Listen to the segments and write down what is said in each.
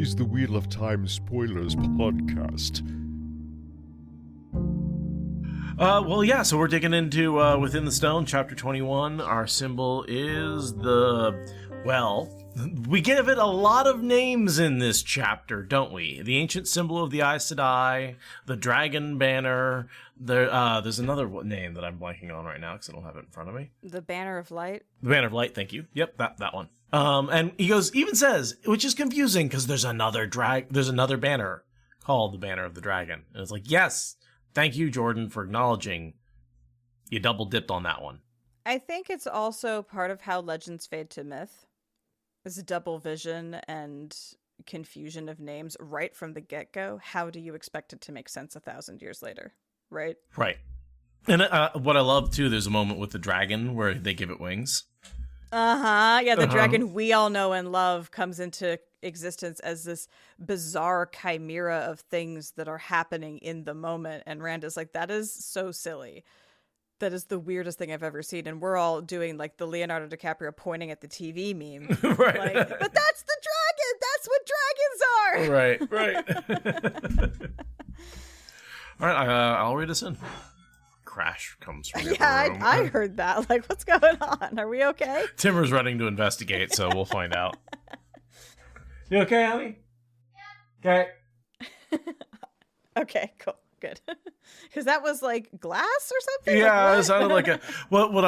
is the Wheel of Time Spoilers podcast. So we're digging into Within the Stone, Chapter 21. Our symbol is we give it a lot of names in this chapter, don't we? The ancient symbol of the Aes Sedai, the dragon banner. There's another name that I'm blanking on right now because I don't have it in front of me. The Banner of Light. The Banner of Light, thank you. Yep, that one. And he even says, which is confusing because there's another banner called the Banner of the Dragon. And it's like, yes, thank you, Jordan, for acknowledging you double dipped on that one. I think it's also part of how legends fade to myth. It's a double vision and confusion of names right from the get-go. How do you expect it to make sense 1,000 years later, right? Right. And what I love, too, there's a moment with the dragon where they give it wings. Yeah, the dragon we all know and love comes into existence as this bizarre chimera of things that are happening in the moment. And Randa's like, that is so silly. That is the weirdest thing I've ever seen. And we're all doing like the Leonardo DiCaprio pointing at the TV meme. Right. Like, but that's the dragon. That's what dragons are. Right. All right, I'll read us in. Crash comes from your room. I heard that. Like, what's going on? Are we okay? Timur's running to investigate, so we'll find out. You okay, honey? Yeah. Okay. Okay, cool. Good. Because that was like glass or something? Yeah, like, it sounded like a... What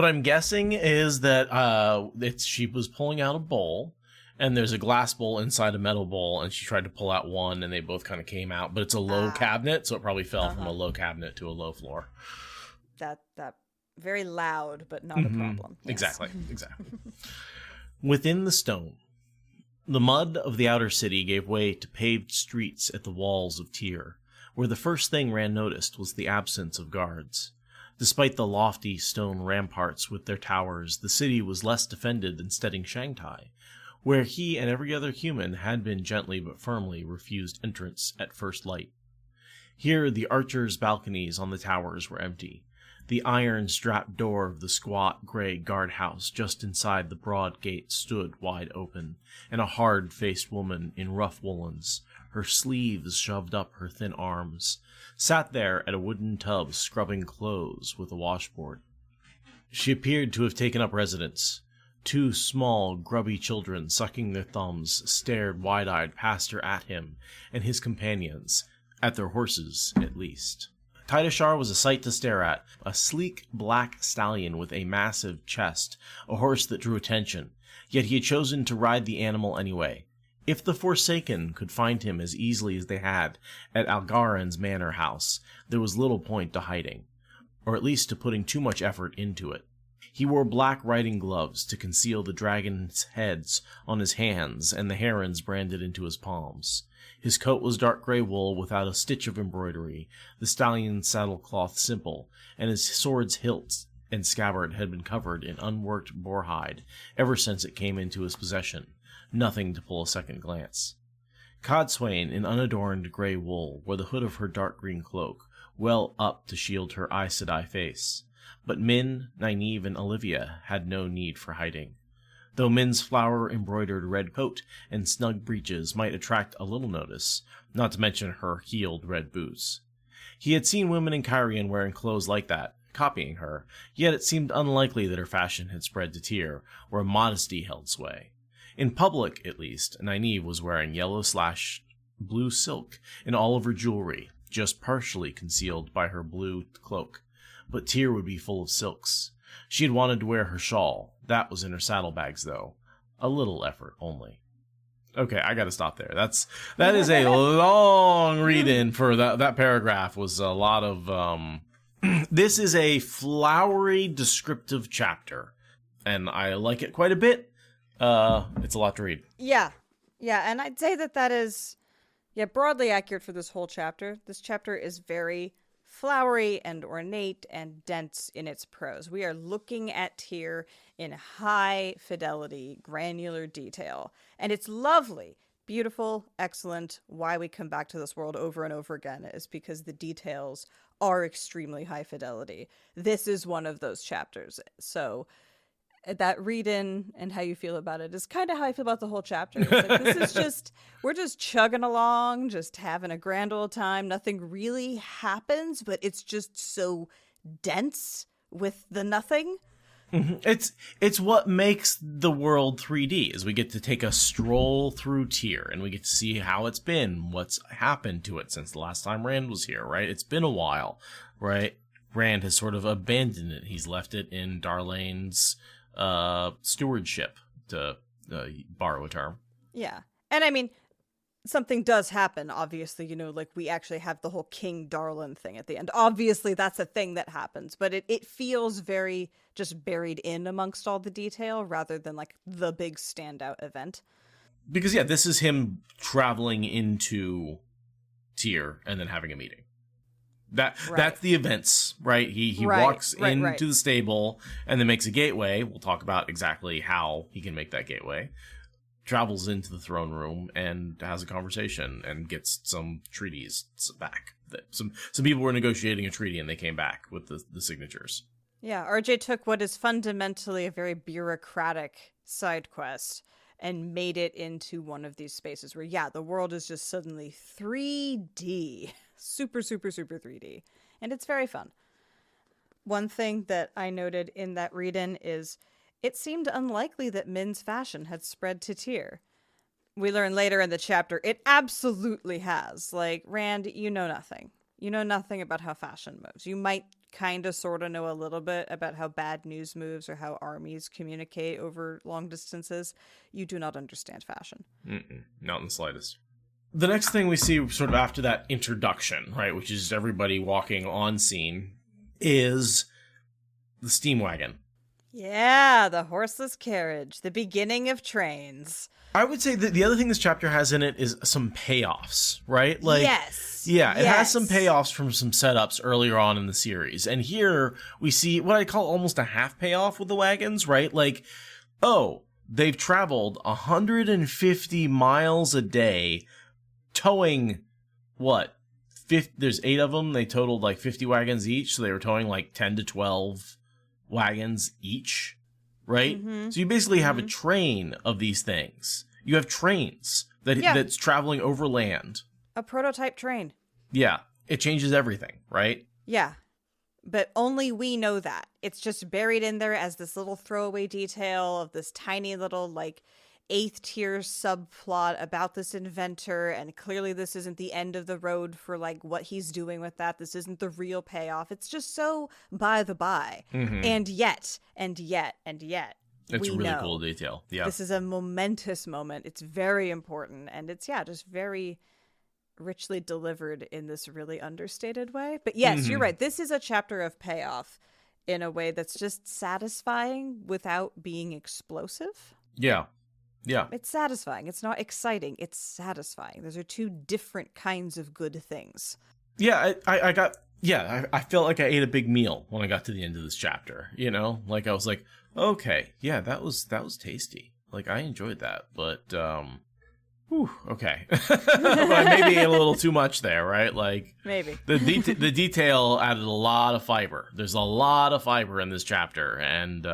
I'm guessing is that she was pulling out a bowl, and there's a glass bowl inside a metal bowl, and she tried to pull out one, and they both kind of came out, but it's a low cabinet, so it probably fell from a low cabinet to a low floor. That very loud, but not a problem. Yes. Exactly. Within the stone, the mud of the outer city gave way to paved streets at the walls of Tyr, where the first thing Rand noticed was the absence of guards. Despite the lofty stone ramparts with their towers, the city was less defended than Steading Shanghai, where he and every other human had been gently but firmly refused entrance at first light. Here the archers' balconies on the towers were empty. The iron-strapped door of the squat gray guardhouse just inside the broad gate stood wide open, and a hard-faced woman in rough woolens, her sleeves shoved up her thin arms, sat there at a wooden tub scrubbing clothes with a washboard. She appeared to have taken up residence. Two small, grubby children sucking their thumbs stared wide-eyed past her at him and his companions, at their horses, at least. Tidashar was a sight to stare at, a sleek black stallion with a massive chest, a horse that drew attention, yet he had chosen to ride the animal anyway. If the Forsaken could find him as easily as they had at Algaren's manor house, there was little point to hiding, or at least to putting too much effort into it. He wore black riding gloves to conceal the dragon's heads on his hands and the herons branded into his palms. His coat was dark gray wool without a stitch of embroidery, the stallion's saddlecloth simple, and his sword's hilt and scabbard had been covered in unworked boar hide ever since it came into his possession, nothing to pull a second glance. Cadsuane, in unadorned gray wool, wore the hood of her dark green cloak, well up to shield her Aes Sedai face. But Min, Nynaeve, and Olivia had no need for hiding. Though Min's flower-embroidered red coat and snug breeches might attract a little notice, not to mention her heeled red boots. He had seen women in Cairhien wearing clothes like that, copying her, yet it seemed unlikely that her fashion had spread to Tyr, where modesty held sway. In public, at least, Nynaeve was wearing yellow/blue silk in all of her jewelry, just partially concealed by her blue cloak. But Tyr would be full of silks. She had wanted to wear her shawl. That was in her saddlebags, though. A little effort only. Okay, I gotta stop there. That is a long read-in for that paragraph. Was a lot of this is a flowery, descriptive chapter, and I like it quite a bit. It's a lot to read. Yeah, and I'd say that is broadly accurate for this whole chapter. This chapter is very flowery and ornate and dense in its prose. We are looking at Tyr in high fidelity, granular detail. And it's lovely, beautiful, excellent. Why we come back to this world over and over again is because the details are extremely high fidelity. This is one of those chapters. So that read-in and how you feel about it is kind of how I feel about the whole chapter. It's like, this is just, we're just chugging along, just having a grand old time. Nothing really happens, but it's just so dense with the nothing. It's what makes the world 3D, is we get to take a stroll through Tyr, and we get to see how it's been, what's happened to it since the last time Rand was here, right? It's been a while, right? Rand has sort of abandoned it. He's left it in Darlane's stewardship, to borrow a term. Yeah. And I mean, something does happen, obviously, you know, like we actually have the whole King Darlan thing at the end. Obviously, that's a thing that happens, but it feels very just buried in amongst all the detail rather than like the big standout event. Because, yeah, this is him traveling into Tyr and then having a meeting. That's the events, right? He walks into the stable and then makes a gateway. We'll talk about exactly how he can make that gateway. Travels into the throne room and has a conversation and gets some treaties back. Some people were negotiating a treaty and they came back with the signatures. Yeah, RJ took what is fundamentally a very bureaucratic side quest and made it into one of these spaces where, yeah, the world is just suddenly 3D. Super, super, super 3D. And it's very fun. One thing that I noted in that read-in is it seemed unlikely that Min's fashion had spread to Tyr. We learn later in the chapter it absolutely has. Like, Rand, you know nothing. You know nothing about how fashion moves. You might kind of sort of know a little bit about how bad news moves or how armies communicate over long distances. You do not understand fashion. Not in the slightest. The next thing we see sort of after that introduction, right, which is everybody walking on scene, is the steam wagon. Yeah, the horseless carriage, the beginning of trains. I would say that the other thing this chapter has in it is some payoffs, right? Like, yes. Yeah, it has some payoffs from some setups earlier on in the series. And here we see what I call almost a half payoff with the wagons, right? Like, oh, they've traveled 150 miles a day towing, what? There's 8 of them. They totaled like 50 wagons each. So they were towing like 10 to 12 wagons each, right? Mm-hmm. So you basically have a train of these things. You have trains that's traveling over land. A prototype train. Yeah. It changes everything, right? Yeah. But only we know that. It's just buried in there as this little throwaway detail of this tiny little, like, 8th tier subplot about this inventor, and clearly this isn't the end of the road for like what he's doing with that. This isn't the real payoff. It's just so by the by. Mm-hmm. And yet it's a really cool detail. Yeah, this is a momentous moment. It's very important, and it's just very richly delivered in this really understated way. But yes, you're right. This is a chapter of payoff in a way that's just satisfying without being explosive. Yeah. Yeah. It's satisfying. It's not exciting. It's satisfying. Those are two different kinds of good things. Yeah, I felt like I ate a big meal when I got to the end of this chapter, you know? Like, I was like, okay, yeah, that was tasty. Like, I enjoyed that, but, okay. But maybe ate a little too much there, right? Like, maybe. The detail added a lot of fiber. There's a lot of fiber in this chapter, and,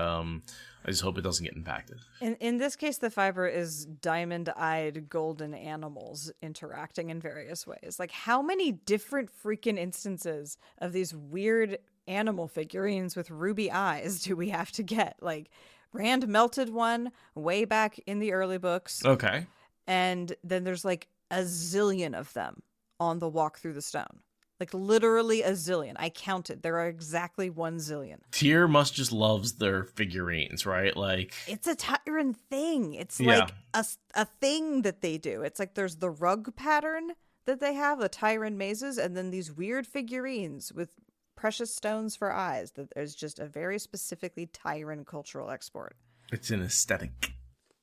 I just hope it doesn't get impacted. In this case, the fiber is diamond-eyed golden animals interacting in various ways. Like, how many different freaking instances of these weird animal figurines with ruby eyes do we have to get? Like, Rand melted one way back in the early books. Okay. And then there's like a zillion of them on the walk through the stone. Like, literally a zillion. I counted. There are exactly 1 zillion. Tyr must just loves their figurines, right? Like, it's a Tyran thing. It's like a thing that they do. It's like there's the rug pattern that they have, the Tyran mazes, and then these weird figurines with precious stones for eyes. That there's just a very specifically Tyran cultural export. It's an aesthetic.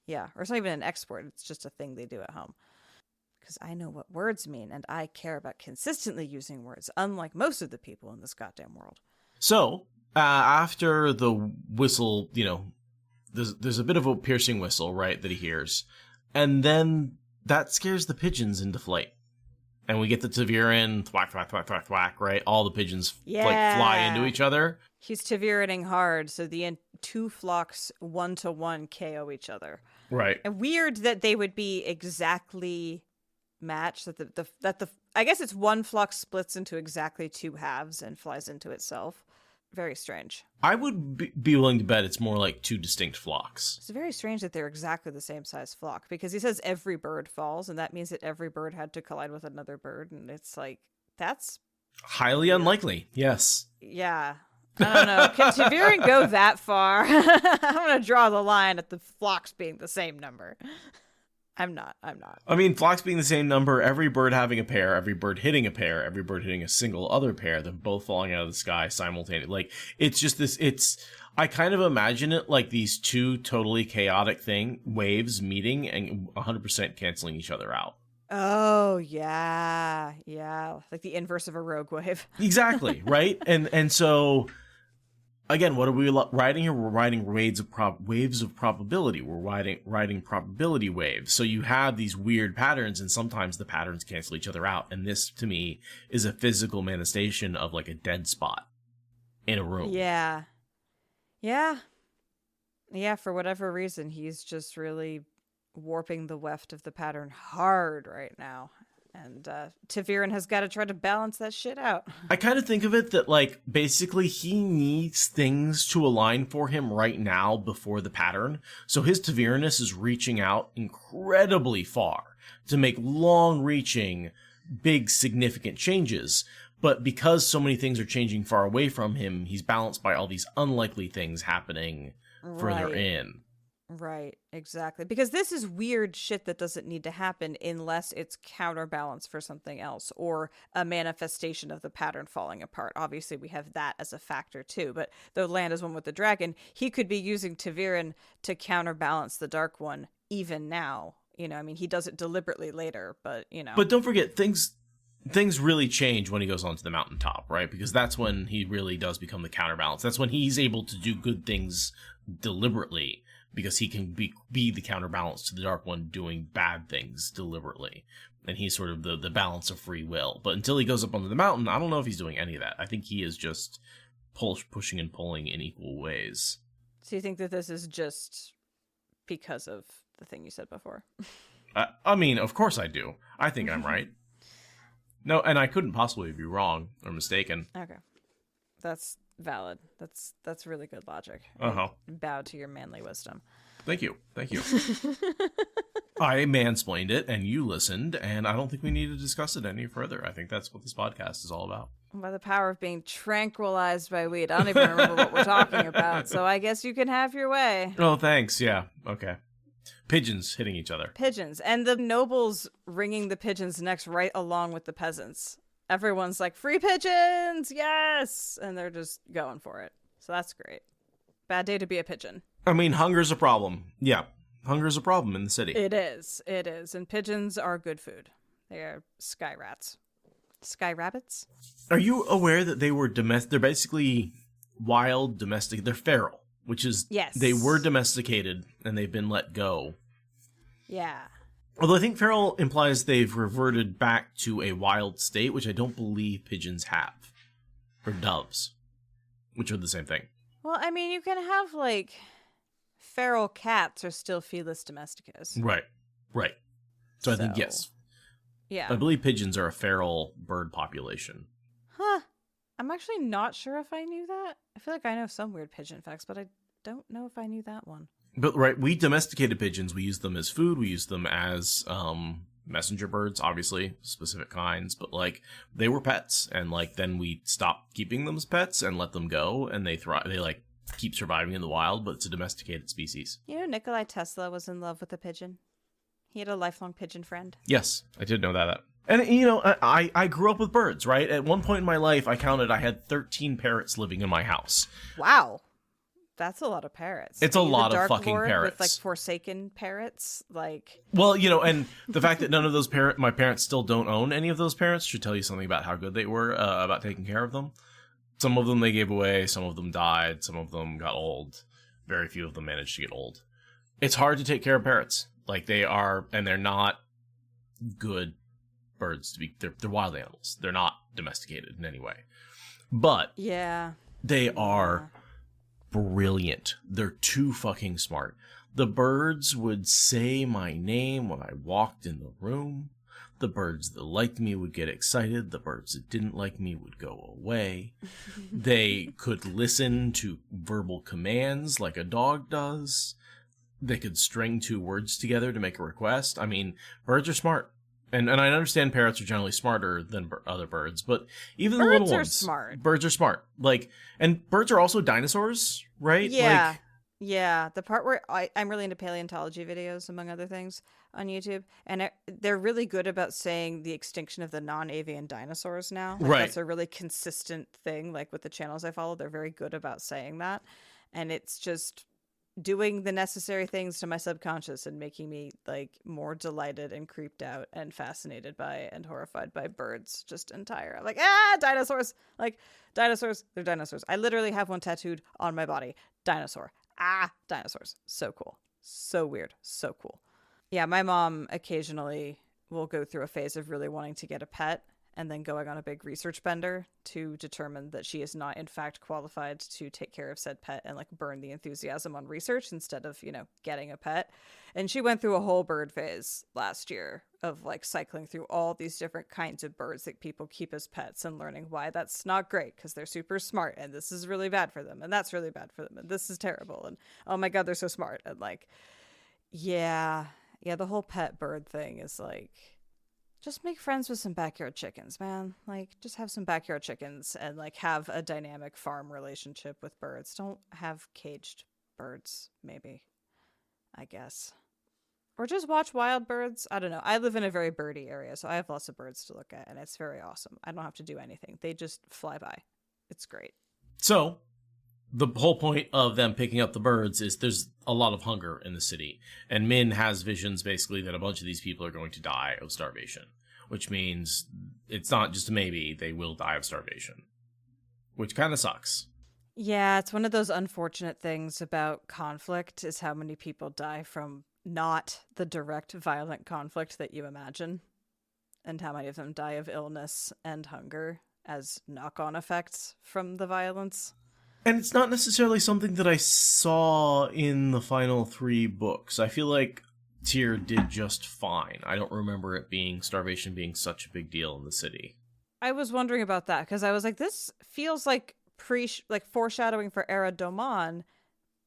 Yeah, or it's not even an export. It's just a thing they do at home. Because I know what words mean, and I care about consistently using words, unlike most of the people in this goddamn world. So, after the whistle, you know, there's a bit of a piercing whistle, right, that he hears. And then that scares the pigeons into flight. And we get the Taviran, thwack, thwack, thwack, thwack, thwack, right? All the pigeons fly into each other. He's Taviraning hard, so the two flocks 1-to-1 KO each other. Right. And weird that they would be exactly matched. That I guess it's one flock splits into exactly two halves and flies into itself. Very strange. I would be willing to bet it's more like two distinct flocks. It's very strange that they're exactly the same size flock, because he says every bird falls, and that means that every bird had to collide with another bird, and it's like, that's highly unlikely. Yes. Yeah. I don't know. Can Taviran go that far? I'm going to draw the line at the flocks being the same number. I'm not. I mean, flocks being the same number, every bird having a pair, every bird hitting a pair, every bird hitting a single other pair, them both falling out of the sky simultaneously. Like, it's just this, I kind of imagine it like these two totally chaotic waves meeting and 100% canceling each other out. Oh, yeah. Yeah. Like the inverse of a rogue wave. Exactly, right? And so, again, what are we writing here? We're writing waves of probability. We're writing probability waves. So you have these weird patterns, and sometimes the patterns cancel each other out. And this, to me, is a physical manifestation of like a dead spot in a room. Yeah. Yeah. Yeah, for whatever reason, he's just really warping the weft of the pattern hard right now. And Taviran has got to try to balance that shit out. I kind of think of it that, like, basically he needs things to align for him right now before the pattern. So his Taviranus is reaching out incredibly far to make long-reaching, big, significant changes. But because so many things are changing far away from him, he's balanced by all these unlikely things happening further in. Right, exactly. Because this is weird shit that doesn't need to happen unless it's counterbalanced for something else or a manifestation of the pattern falling apart. Obviously, we have that as a factor too. But the land is one with the dragon. He could be using Taviran to counterbalance the Dark One even now. You know, I mean, he does it deliberately later, but, you know. But don't forget, things really change when he goes onto the mountaintop, right? Because that's when he really does become the counterbalance. That's when he's able to do good things deliberately, because he can be the counterbalance to the Dark One doing bad things deliberately. And he's sort of the balance of free will. But until he goes up onto the mountain, I don't know if he's doing any of that. I think he is just pushing and pulling in equal ways. So you think that this is just because of the thing you said before? I mean, of course I do. I think I'm right. No, and I couldn't possibly be wrong or mistaken. Okay. That's valid. That's really good logic. Uh-huh. Bow to your manly wisdom. Thank you. I mansplained it, and you listened, and I don't think we need to discuss it any further. I think that's what this podcast is all about. By the power of being tranquilized by weed. I don't even remember what we're talking about, so I guess you can have your way. Oh, thanks. Yeah. Okay. Pigeons hitting each other. Pigeons. And the nobles ringing the pigeons' necks right along with the peasants. Everyone's like, free pigeons! Yes! And they're just going for it. So that's great. Bad day to be a pigeon. I mean, hunger's a problem. Yeah. Hunger's a problem in the city. It is. It is. And pigeons are good food. They are sky rats. Sky rabbits? Are you aware that they were they're basically wild domestic. They're feral, which is... Yes. They were domesticated, and they've been let go. Yeah. Although I think feral implies they've reverted back to a wild state, which I don't believe pigeons have. Or doves, which are the same thing. Well, I mean, you can have, like, feral cats are still Felis domesticus. Right. So I think, yes. Yeah. I believe pigeons are a feral bird population. Huh. I'm actually not sure if I knew that. I feel like I know some weird pigeon facts, but I don't know if I knew that one. But, right, we domesticated pigeons. We use them as food. We use them as messenger birds, obviously, specific kinds. But, like, they were pets. And, like, then we stopped keeping them as pets and let them go. And they thrive. They, like, keep surviving in the wild, but it's a domesticated species. You know, Nikolai Tesla was in love with a pigeon. He had a lifelong pigeon friend. Yes, I did know that. And, you know, I grew up with birds, right? At one point in my life, I had 13 parrots living in my house. Wow. That's a lot of parrots. It's a lot of fucking parrots. With, like, forsaken parrots, like... Well, you know, and the fact that none of those my parents still don't own any of those parrots should tell you something about how good they were about taking care of them. Some of them they gave away, some of them died, some of them got old. Very few of them managed to get old. It's hard to take care of parrots. Like, they are, and they're not good birds to be... They're wild animals. They're not domesticated in any way. But... Yeah. They are... brilliant. They're too fucking smart. The birds would say my name when I walked in the room. The birds that liked me would get excited. The birds that didn't like me would go away. They could listen to verbal commands like a dog does. They could string two words together to make a request. I mean, birds are smart. And I understand parrots are generally smarter than other birds, but even the little ones. Birds are smart. Birds are smart. Like, and birds are also dinosaurs, right? Yeah. Like, yeah, the part where I'm really into paleontology videos, among other things, on YouTube, and they're really good about saying the extinction of the non-avian dinosaurs now. Like, right. That's a really consistent thing, like with the channels I follow. They're very good about saying that, and it's just doing the necessary things to my subconscious and making me, like, more delighted and creeped out and fascinated by and horrified by birds just entire. I'm like, dinosaurs! Like, dinosaurs, they're dinosaurs. I literally have one tattooed on my body. Dinosaur. Dinosaurs. So cool. So weird. So cool. Yeah, my mom occasionally will go through a phase of really wanting to get a pet and then going on a big research bender to determine that she is not in fact qualified to take care of said pet and like burn the enthusiasm on research instead of, getting a pet. And she went through a whole bird phase last year of like cycling through all these different kinds of birds that people keep as pets and learning why that's not great because they're super smart and this is really bad for them and that's really bad for them and this is terrible and oh my god, they're so smart. And like, yeah, the whole pet bird thing is like, just make friends with some backyard chickens, man. Like, just have some backyard chickens and, like, have a dynamic farm relationship with birds. Don't have caged birds, maybe. I guess. Or just watch wild birds. I don't know. I live in a very birdy area, so I have lots of birds to look at, and it's very awesome. I don't have to do anything. They just fly by. It's great. So, the whole point of them picking up the birds is there's a lot of hunger in the city. And Min has visions, basically, that a bunch of these people are going to die of starvation. Which means it's not just a maybe, they will die of starvation. Which kind of sucks. Yeah, it's one of those unfortunate things about conflict is how many people die from not the direct violent conflict that you imagine. And how many of them die of illness and hunger as knock-on effects from the violence. And it's not necessarily something that I saw in the final 3 books. I feel like Tyr did just fine. I don't remember starvation being such a big deal in the city. I was wondering about that because I was like, this feels like foreshadowing for Aradia,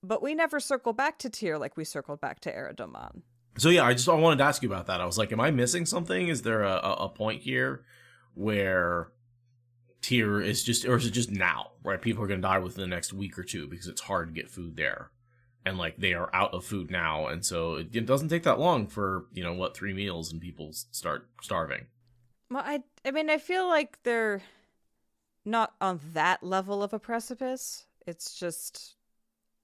but we never circle back to Tyr like we circled back to Aradia. So yeah, I wanted to ask you about that. I was like, am I missing something? Is there a point here where Tyr is just, or is it just now, right? People are going to die within the next week or 2 because it's hard to get food there. And, like, they are out of food now, and so it doesn't take that long for, 3 meals and people start starving. Well, I mean, I feel like they're not on that level of a precipice. It's just,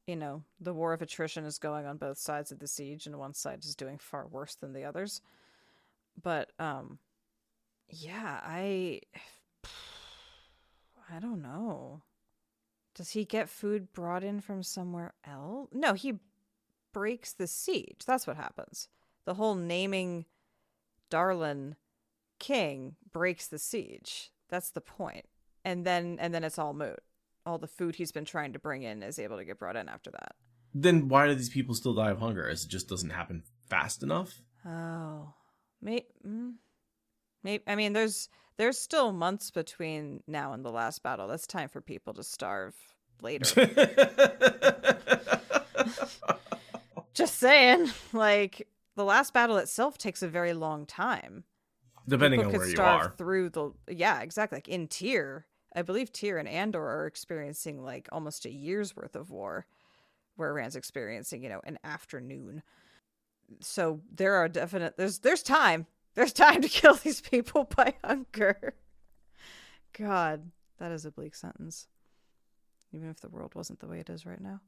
the war of attrition is going on both sides of the siege, and one side is doing far worse than the others. But, yeah, I don't know. Does he get food brought in from somewhere else? No, he breaks the siege. That's what happens. The whole naming Darlin king breaks the siege. That's the point. And then it's all moot. All the food he's been trying to bring in is able to get brought in after that. Then why do these people still die of hunger? As it just doesn't happen fast enough? Oh, maybe. I mean, there's still months between now and the last battle. That's time for people to starve later. Just saying, like, the last battle itself takes a very long time. Depending people on where you starve are. Through yeah, exactly. Like in Tyr, I believe Tyr and Andor are experiencing like almost a year's worth of war, where Rand's experiencing, an afternoon. So there are there's time. There's time to kill these people by hunger. God, that is a bleak sentence. Even if the world wasn't the way it is right now.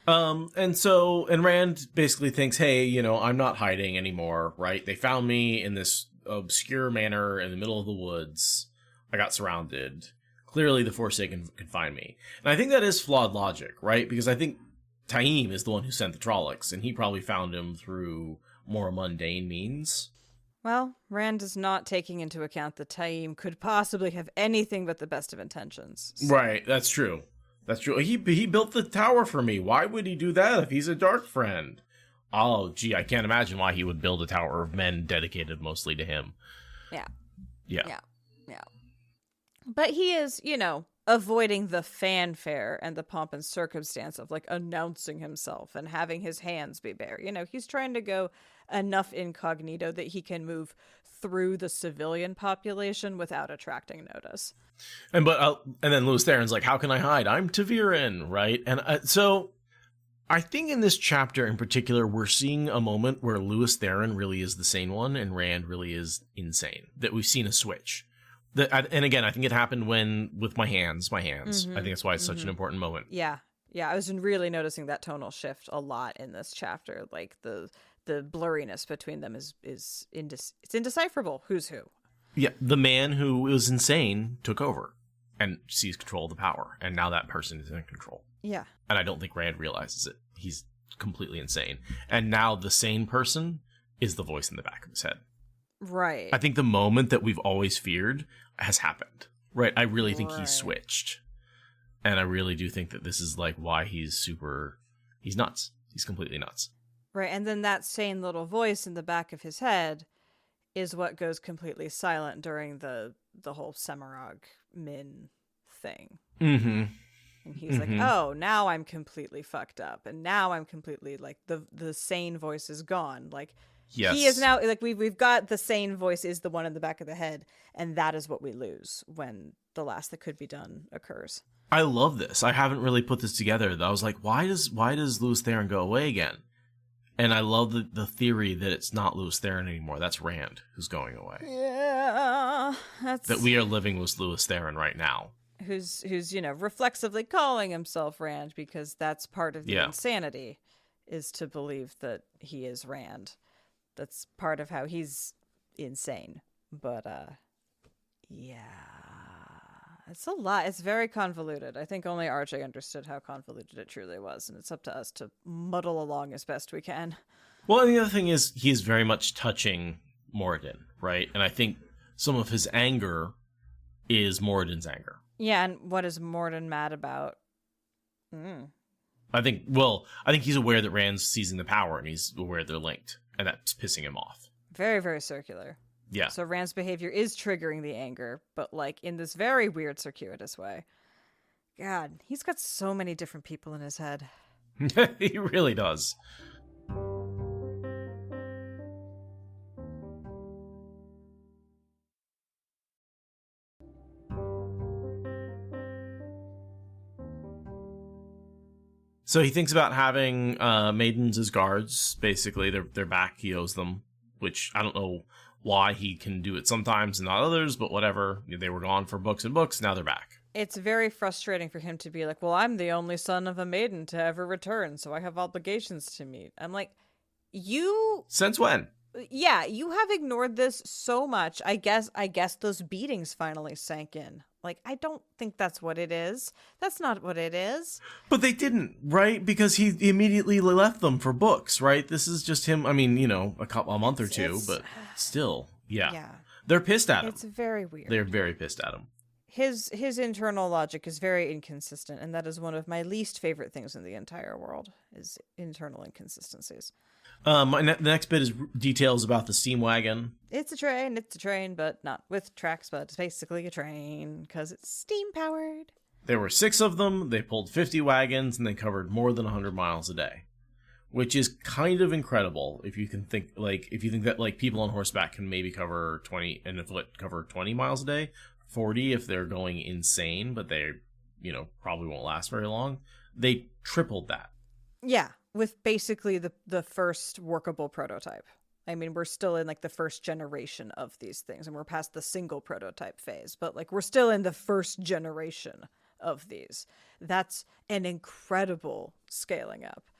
And Rand basically thinks, hey, I'm not hiding anymore, right? They found me in this obscure manor in the middle of the woods. I got surrounded. Clearly the Forsaken can find me. And I think that is flawed logic, right? Because I think Taim is the one who sent the Trollocs, and he probably found him through more mundane means. Well, Rand is not taking into account that Taim could possibly have anything but the best of intentions. So. Right, that's true. That's true. He built the tower for me. Why would he do that if he's a dark friend? Oh, gee, I can't imagine why he would build a tower of men dedicated mostly to him. Yeah. Yeah. But he is, avoiding the fanfare and the pomp and circumstance of, like, announcing himself and having his hands be bare. He's trying to go enough incognito that he can move through the civilian population without attracting notice. And then Louis Theron's like, how can I hide? I'm Taviran, right? And so I think in this chapter in particular, we're seeing a moment where Louis Theron really is the sane one and Rand really is insane. That we've seen a switch. And again, I think it happened with my hands. Mm-hmm, I think that's why it's such an important moment. Yeah. I was really noticing that tonal shift a lot in this chapter. Like the blurriness between them it's indecipherable. Who's who? Yeah, the man who was insane took over and seized control of the power, and now that person is in control. Yeah. And I don't think Rand realizes it. He's completely insane. And now the sane person is the voice in the back of his head. Right. I think the moment that we've always feared has happened. Right? I really think he's switched. And I really do think that this is like why he's nuts. He's completely nuts. Right, and then that sane little voice in the back of his head is what goes completely silent during the whole Semirog Min thing. Mm-hmm. And he's like, oh, now I'm completely fucked up. And now I'm completely, like, the sane voice is gone. Like, yes. He is now, like, we've got the sane voice is the one in the back of the head. And that is what we lose when the last that could be done occurs. I love this. I haven't really put this together. I was like, why does Louis Theron go away again? And I love the theory that it's not Louis Theron anymore. That's Rand who's going away. Yeah. That we are living with Louis Theron right now. Who's reflexively calling himself Rand because that's part of the insanity is to believe that he is Rand. That's part of how he's insane. But it's a lot. It's very convoluted. I think only RJ understood how convoluted it truly was, and it's up to us to muddle along as best we can. Well, and the other thing is he is very much touching Moradin, right? And I think some of his anger is Moradin's anger. Yeah, and what is Moradin mad about? I think he's aware that Rand's seizing the power, and he's aware they're linked, and that's pissing him off. Very, very circular. Yeah. So Rand's behavior is triggering the anger, but, like, in this very weird, circuitous way. God, he's got so many different people in his head. He really does. So he thinks about having maidens as guards. Basically, they're back. He owes them, which I don't know why he can do it sometimes and not others, but whatever. They were gone for books and books. Now they're back. It's very frustrating for him to be like, well, I'm the only son of a maiden to ever return, so I have obligations to meet. I'm like, Since when? Yeah, you have ignored this so much. I guess those beatings finally sank in. Like, I don't think that's what it is. That's not what it is. But they didn't, right? Because he immediately left them for books, right? This is just him. I mean, a month or two, but still, yeah. They're pissed at him. It's very weird. They're very pissed at him. His internal logic is very inconsistent, and that is one of my least favorite things in the entire world, is internal inconsistencies. The next bit is details about the steam wagon. It's a train, but not with tracks, but it's basically a train, because it's steam-powered. There were 6 of them, they pulled 50 wagons, and they covered more than 100 miles a day. Which is kind of incredible, if you think that people on horseback can maybe cover 20, and afoot cover 20 miles a day, 40 if they're going insane, but they, probably won't last very long. They tripled that. Yeah. With basically the first workable prototype. I mean, we're still in, like, the first generation of these things, and we're past the single prototype phase, but, like, we're still in the first generation of these. That's an incredible scaling up.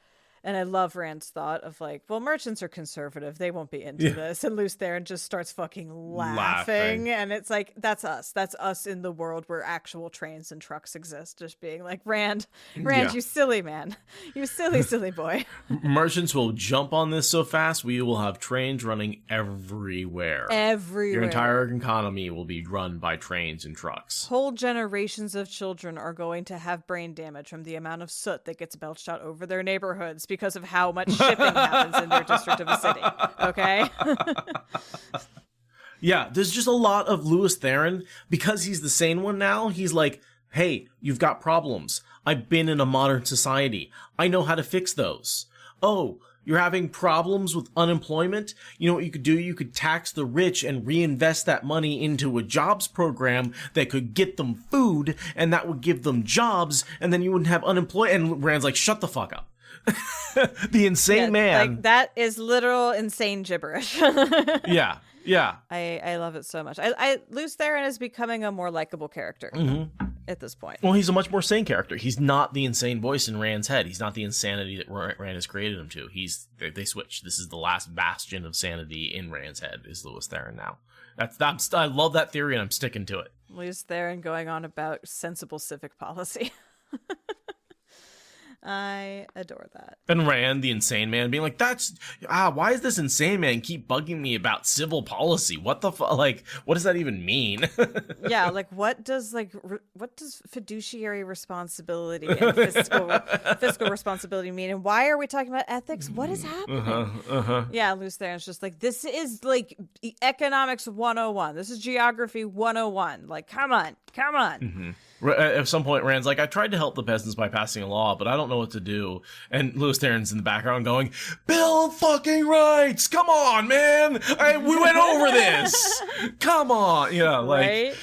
And I love Rand's thought of like, well, merchants are conservative. They won't be into this. And Lews Therin just starts fucking laughing. And it's like, that's us. That's us in the world where actual trains and trucks exist. Just being like, Rand, you silly man. You silly boy. Merchants will jump on this so fast, we will have trains running everywhere. Your entire economy will be run by trains and trucks. Whole generations of children are going to have brain damage from the amount of soot that gets belched out over their neighborhoods because of how much shipping happens in their district of a city. Okay? Yeah, there's just a lot of Lews Therin. Because he's the sane one now, he's like, hey, you've got problems. I've been in a modern society. I know how to fix those. Oh, you're having problems with unemployment? You know what you could do? You could tax the rich and reinvest that money into a jobs program that could get them food, and that would give them jobs, and then you wouldn't have unemployment. And Rand's like, shut the fuck up. The insane man. Like, that is literal insane gibberish. Yeah. I love it so much. Lews Therin is becoming a more likable character at this point. Well, he's a much more sane character. He's not the insane voice in Rand's head. He's not the insanity that Rand has created him to. They switch. This is the last bastion of sanity in Rand's head, is Lews Therin now. I love that theory, and I'm sticking to it. Lews Therin going on about sensible civic policy. I adore that. And Rand, the insane man, being like, why is this insane man keep bugging me about civil policy? What the fuck? Like, what does that even mean? Yeah, like, what does fiduciary responsibility and fiscal responsibility mean? And why are we talking about ethics? What is happening? Yeah, Lews Therin's just like, this is like economics 101. This is geography 101. Like, come on. Mm-hmm. At some point, Rand's like, I tried to help the peasants by passing a law, but I don't know what to do. And Lews Therin's in the background going, Bill of fucking rights! Come on, man! We went over this! Come on! Yeah, like...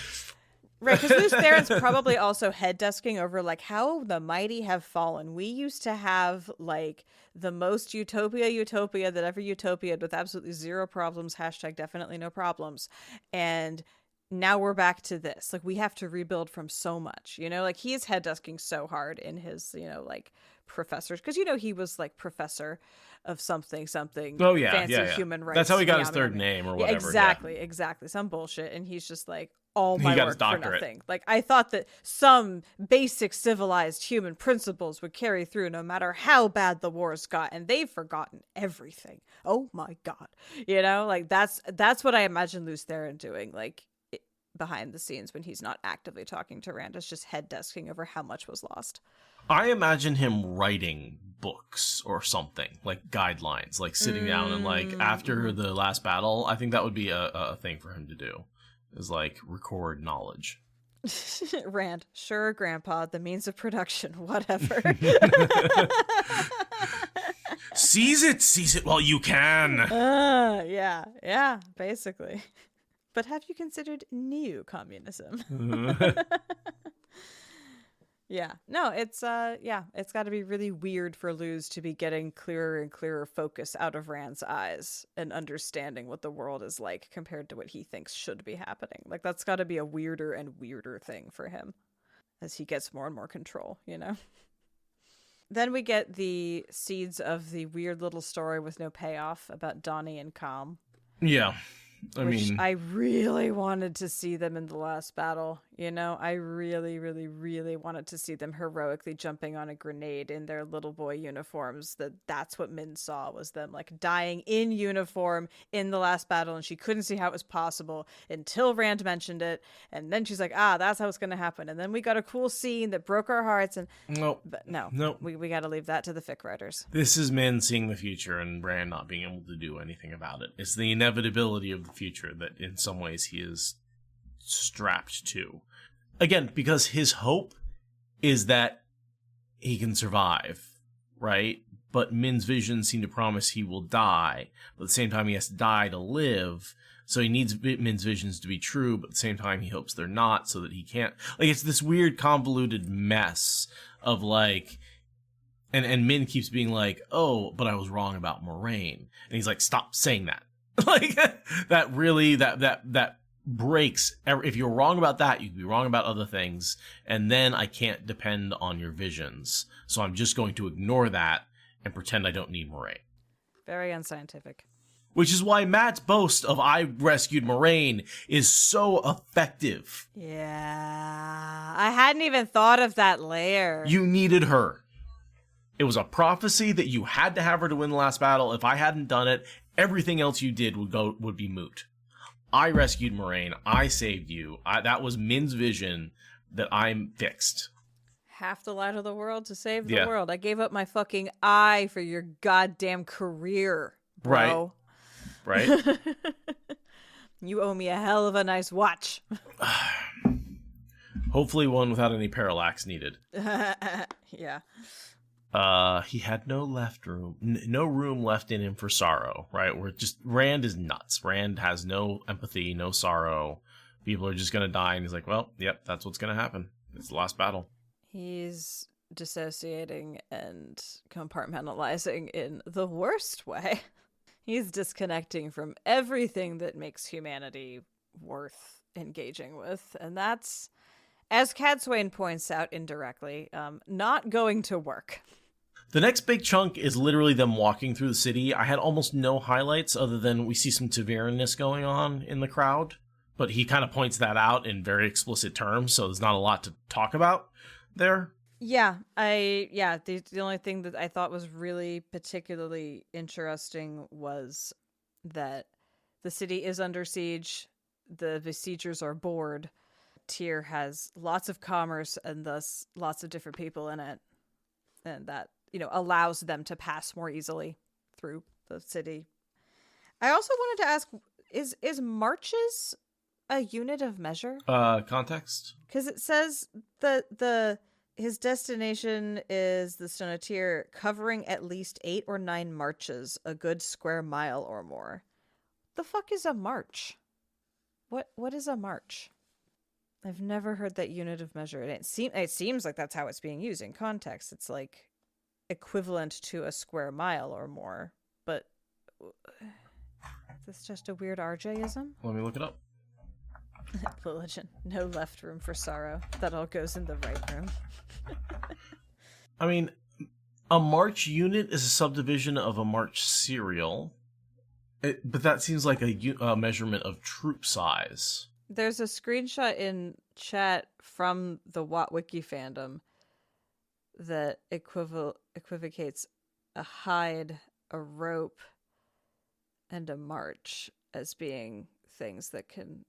Right, because Lews Therin's probably also head-desking over, like, how the mighty have fallen. We used to have, like, the most utopia that ever utopiaed with absolutely zero problems, # definitely no problems. And... now we're back to this. Like, we have to rebuild from so much, like he is head desking so hard in his, like professors. Cause he was like professor of something. Oh yeah. Fancy Yeah. human rights. That's how he got his third name or whatever. Exactly. Some bullshit. And he's just like, all my work for nothing. Like, I thought that some basic civilized human principles would carry through no matter how bad the wars got, and they've forgotten everything. Oh my God. Like that's what I imagine Lews Therin doing. Like, behind the scenes when he's not actively talking to Rand, it's just head desking over how much was lost. I imagine him writing books or something, like guidelines, like sitting down and like after the last battle. I think that would be a thing for him to do, is like record knowledge. Rand, sure, Grandpa, the means of production, whatever. Seize it while you can. Yeah, basically. But have you considered new communism? Yeah. No, it's got to be really weird for Lews to be getting clearer and clearer focus out of Rand's eyes and understanding what the world is like compared to what he thinks should be happening. Like, that's got to be a weirder and weirder thing for him as he gets more and more control, Then we get the seeds of the weird little story with no payoff about Donnie and Calm. Yeah. I really wanted to see them in the last battle. I really, really, really wanted to see them heroically jumping on a grenade in their little boy uniforms. That's what Min saw, was them like dying in uniform in the last battle, and she couldn't see how it was possible until Rand mentioned it. And then she's like, that's how it's going to happen. And then we got a cool scene that broke our hearts. And no, we got to leave that to the fic writers. This is Min seeing the future and Rand not being able to do anything about it. It's the inevitability of the future that in some ways he is strapped to. Again, because his hope is that he can survive, right? But Min's visions seem to promise he will die, but at the same time he has to die to live. So he needs Min's visions to be true, but at the same time he hopes they're not, so that he can't. Like, it's this weird convoluted mess of like, and Min keeps being like, oh, but I was wrong about Moraine. And he's like, stop saying that. Like, that really, that breaks. If you're wrong about that, you can be wrong about other things, and then I can't depend on your visions. So I'm just going to ignore that and pretend I don't need Moraine. Very unscientific. Which is why Matt's boast of I rescued Moraine is so effective. Yeah. I hadn't even thought of that layer. You needed her. It was a prophecy that you had to have her to win the last battle. If I hadn't done it, everything else you did would be moot. I rescued Moraine. I saved you. That was Min's vision that I'm fixed. Half the light of the world to save the world. I gave up my fucking eye for your goddamn career, bro. Right. You owe me a hell of a nice watch. Hopefully one without any parallax needed. Yeah. He had no room left in him for sorrow, right? Rand is nuts. Rand has no empathy, no sorrow. People are just going to die, and he's like, well, yep, that's what's going to happen. It's the last battle. He's dissociating and compartmentalizing in the worst way. He's disconnecting from everything that makes humanity worth engaging with. And that's, as Cadsuane points out indirectly, not going to work. The next big chunk is literally them walking through the city. I had almost no highlights other than we see some Tavernness going on in the crowd. But he kind of points that out in very explicit terms, so there's not a lot to talk about there. Yeah, the only thing that I thought was really particularly interesting was that the city is under siege, the besiegers are bored, Tyr has lots of commerce and thus lots of different people in it, and that, allows them to pass more easily through the city. I also wanted to ask, is marches a unit of measure? Context? Because it says that his destination is the Stone of Tyr, covering at least 8 or 9 marches, a good square mile or more. The fuck is a march? What is a march? I've never heard that unit of measure. It seems like that's how it's being used in context. It's like equivalent to a square mile or more. But is this just a weird RJ-ism? Let me look it up. Religion. No left room for sorrow. That all goes in the right room. I mean, a march unit is a subdivision of a march serial, but that seems like a measurement of troop size. There's a screenshot in chat from the WoTWiki fandom that equivocates a hide, a rope, and a march as being things that can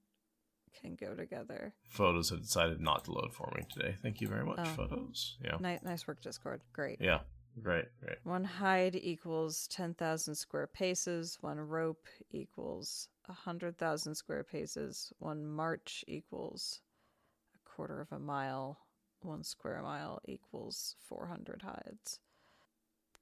go together. Photos have decided not to load for me today. Thank you very much, Photos. Yeah. Nice work, Discord. Great. Yeah. Great. One hide equals 10,000 square paces. One rope equals 100,000 square paces. One march equals a quarter of a mile. 1 square mile equals 400 hides.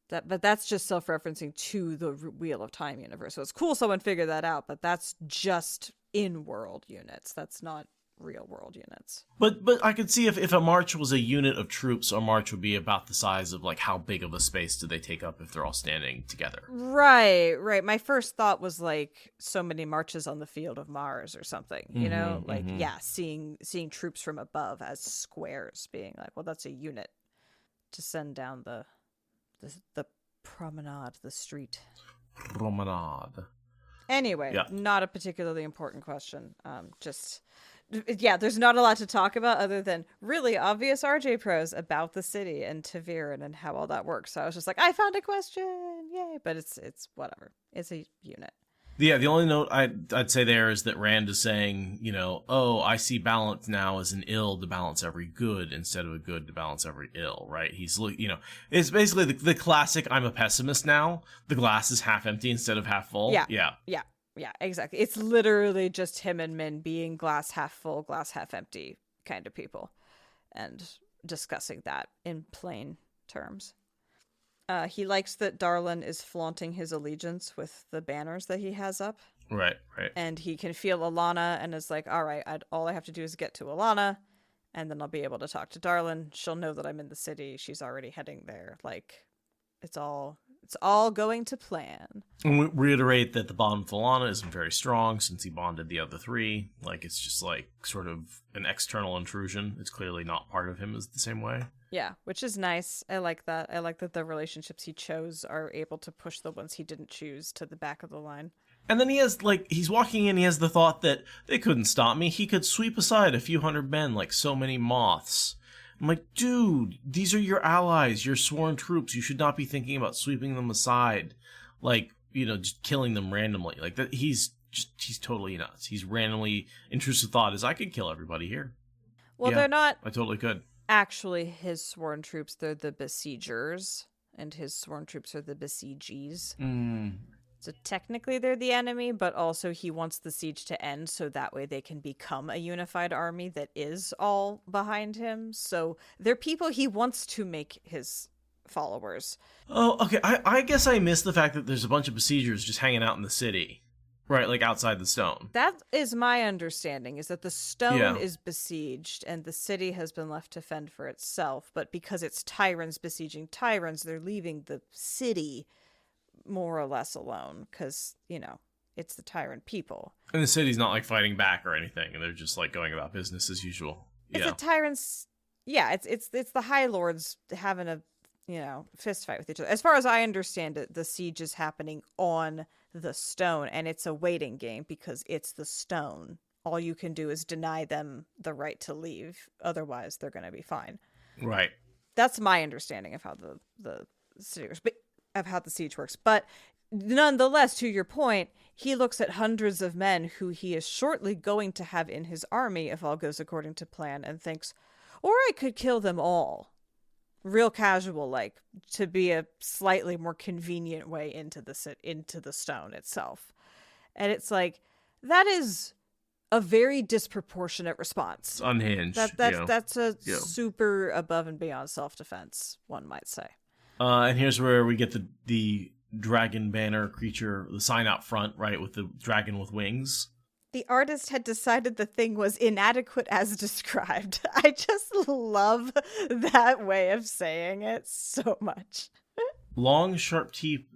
But that's just self-referencing to the Wheel of Time universe. So it's cool someone figured that out, but that's just in-world units. That's not real-world units. But I could see if a march was a unit of troops, a march would be about the size of, like, how big of a space do they take up if they're all standing together. Right. My first thought was, like, so many marches on the field of Mars or something, seeing troops from above as squares, being like, well, that's a unit to send down the promenade, the street. Promenade. Anyway, Not a particularly important question. There's not a lot to talk about other than really obvious RJ pros about the city and Taviran and how all that works. So I was just like, I found a question, yay! But it's whatever. It's a unit. Yeah, the only note I'd say there is that Rand is saying, I see balance now as an ill to balance every good instead of a good to balance every ill, right? He's, it's basically the classic I'm a pessimist now. The glass is half empty instead of half full. Yeah, exactly. It's literally just him and Min being glass half full, glass half empty kind of people and discussing that in plain terms. He likes that Darlin is flaunting his allegiance with the banners that he has up. Right. And he can feel Alana and is like, all right, all I have to do is get to Alana, and then I'll be able to talk to Darlin. She'll know that I'm in the city. She's already heading there. Like, it's all It's all going to plan. And we reiterate that the bond with Alana isn't very strong since he bonded the other three. Like, it's just like sort of an external intrusion. It's clearly not part of him is the same way. Yeah, which is nice. I like that. I like that the relationships he chose are able to push the ones he didn't choose to the back of the line. And then he has, like, he's walking in, he has the thought that they couldn't stop me. He could sweep aside a few hundred men like so many moths. I'm like, dude, these are your allies, your sworn troops. You should not be thinking about sweeping them aside. Like, you know, just killing them randomly. Like, that. He's totally nuts. He's randomly intrusive thought is, I could kill everybody here. Well, Yeah, they're not I totally could. actually his sworn troops. They're the besiegers, and his sworn troops are the besiegees. So technically they're the enemy, but also he wants the siege to end so that way they can become a unified army that is all behind him. So they're people he wants to make his followers. Oh, okay. I guess I missed the fact that there's a bunch of besiegers just hanging out in the city. Right, like outside the stone. That is my understanding, is that the stone Yeah. is besieged and the city has been left to fend for itself. But because it's Tyrants besieging Tyrants, they're leaving the city more or less alone because, you know, it's the tyrant people. And the city's not like fighting back or anything, and they're just like going about business as usual. It's the tyrants. Yeah, it's the High Lords having a, you know, fist fight with each other. As far as I understand it, the siege is happening on the stone, and it's a waiting game because it's the stone. All you can do is deny them the right to leave. Otherwise, they're going to be fine. Right. That's my understanding of how the city works, but of how the siege works. But nonetheless, to your point, he looks at hundreds of men who he is shortly going to have in his army if all goes according to plan, and thinks, or I could kill them all. Real casual, like, to be a slightly more convenient way into the stone itself. And it's like, that is a very disproportionate response. It's unhinged. That's a super above and beyond self-defense, one might say. And here's where we get the dragon banner creature, the sign out front, right, with the dragon with wings. The artist had decided the thing was inadequate as described. I just love that way of saying it so much. Long, sharp teeth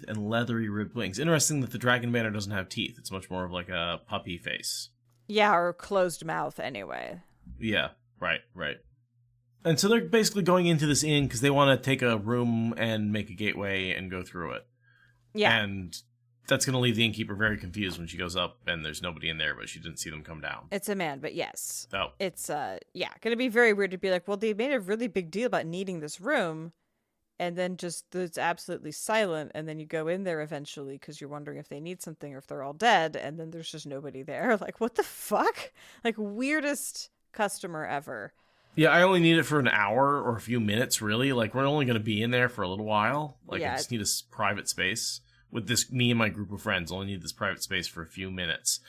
and leathery ribbed wings. Interesting that the dragon banner doesn't have teeth. It's much more of like a puppy face. Yeah, or closed mouth anyway. Yeah, right. And so they're basically going into this inn because they want to take a room and make a gateway and go through it. Yeah. And that's going to leave the innkeeper very confused when she goes up and there's nobody in there, but she didn't see them come down. It's a man, but yes. Oh. It's, gonna be very weird to be like, well, they made a really big deal about needing this room, and then just it's absolutely silent, and then you go in there eventually because you're wondering if they need something or if they're all dead, and then there's just nobody there. Like, what the fuck? Like, weirdest customer ever. Yeah, I only need it for an hour or a few minutes, really. Like, we're only going to be in there for a little while. Like, Yeah. I just need a private space. With this, me and my group of friends only need this private space for a few minutes.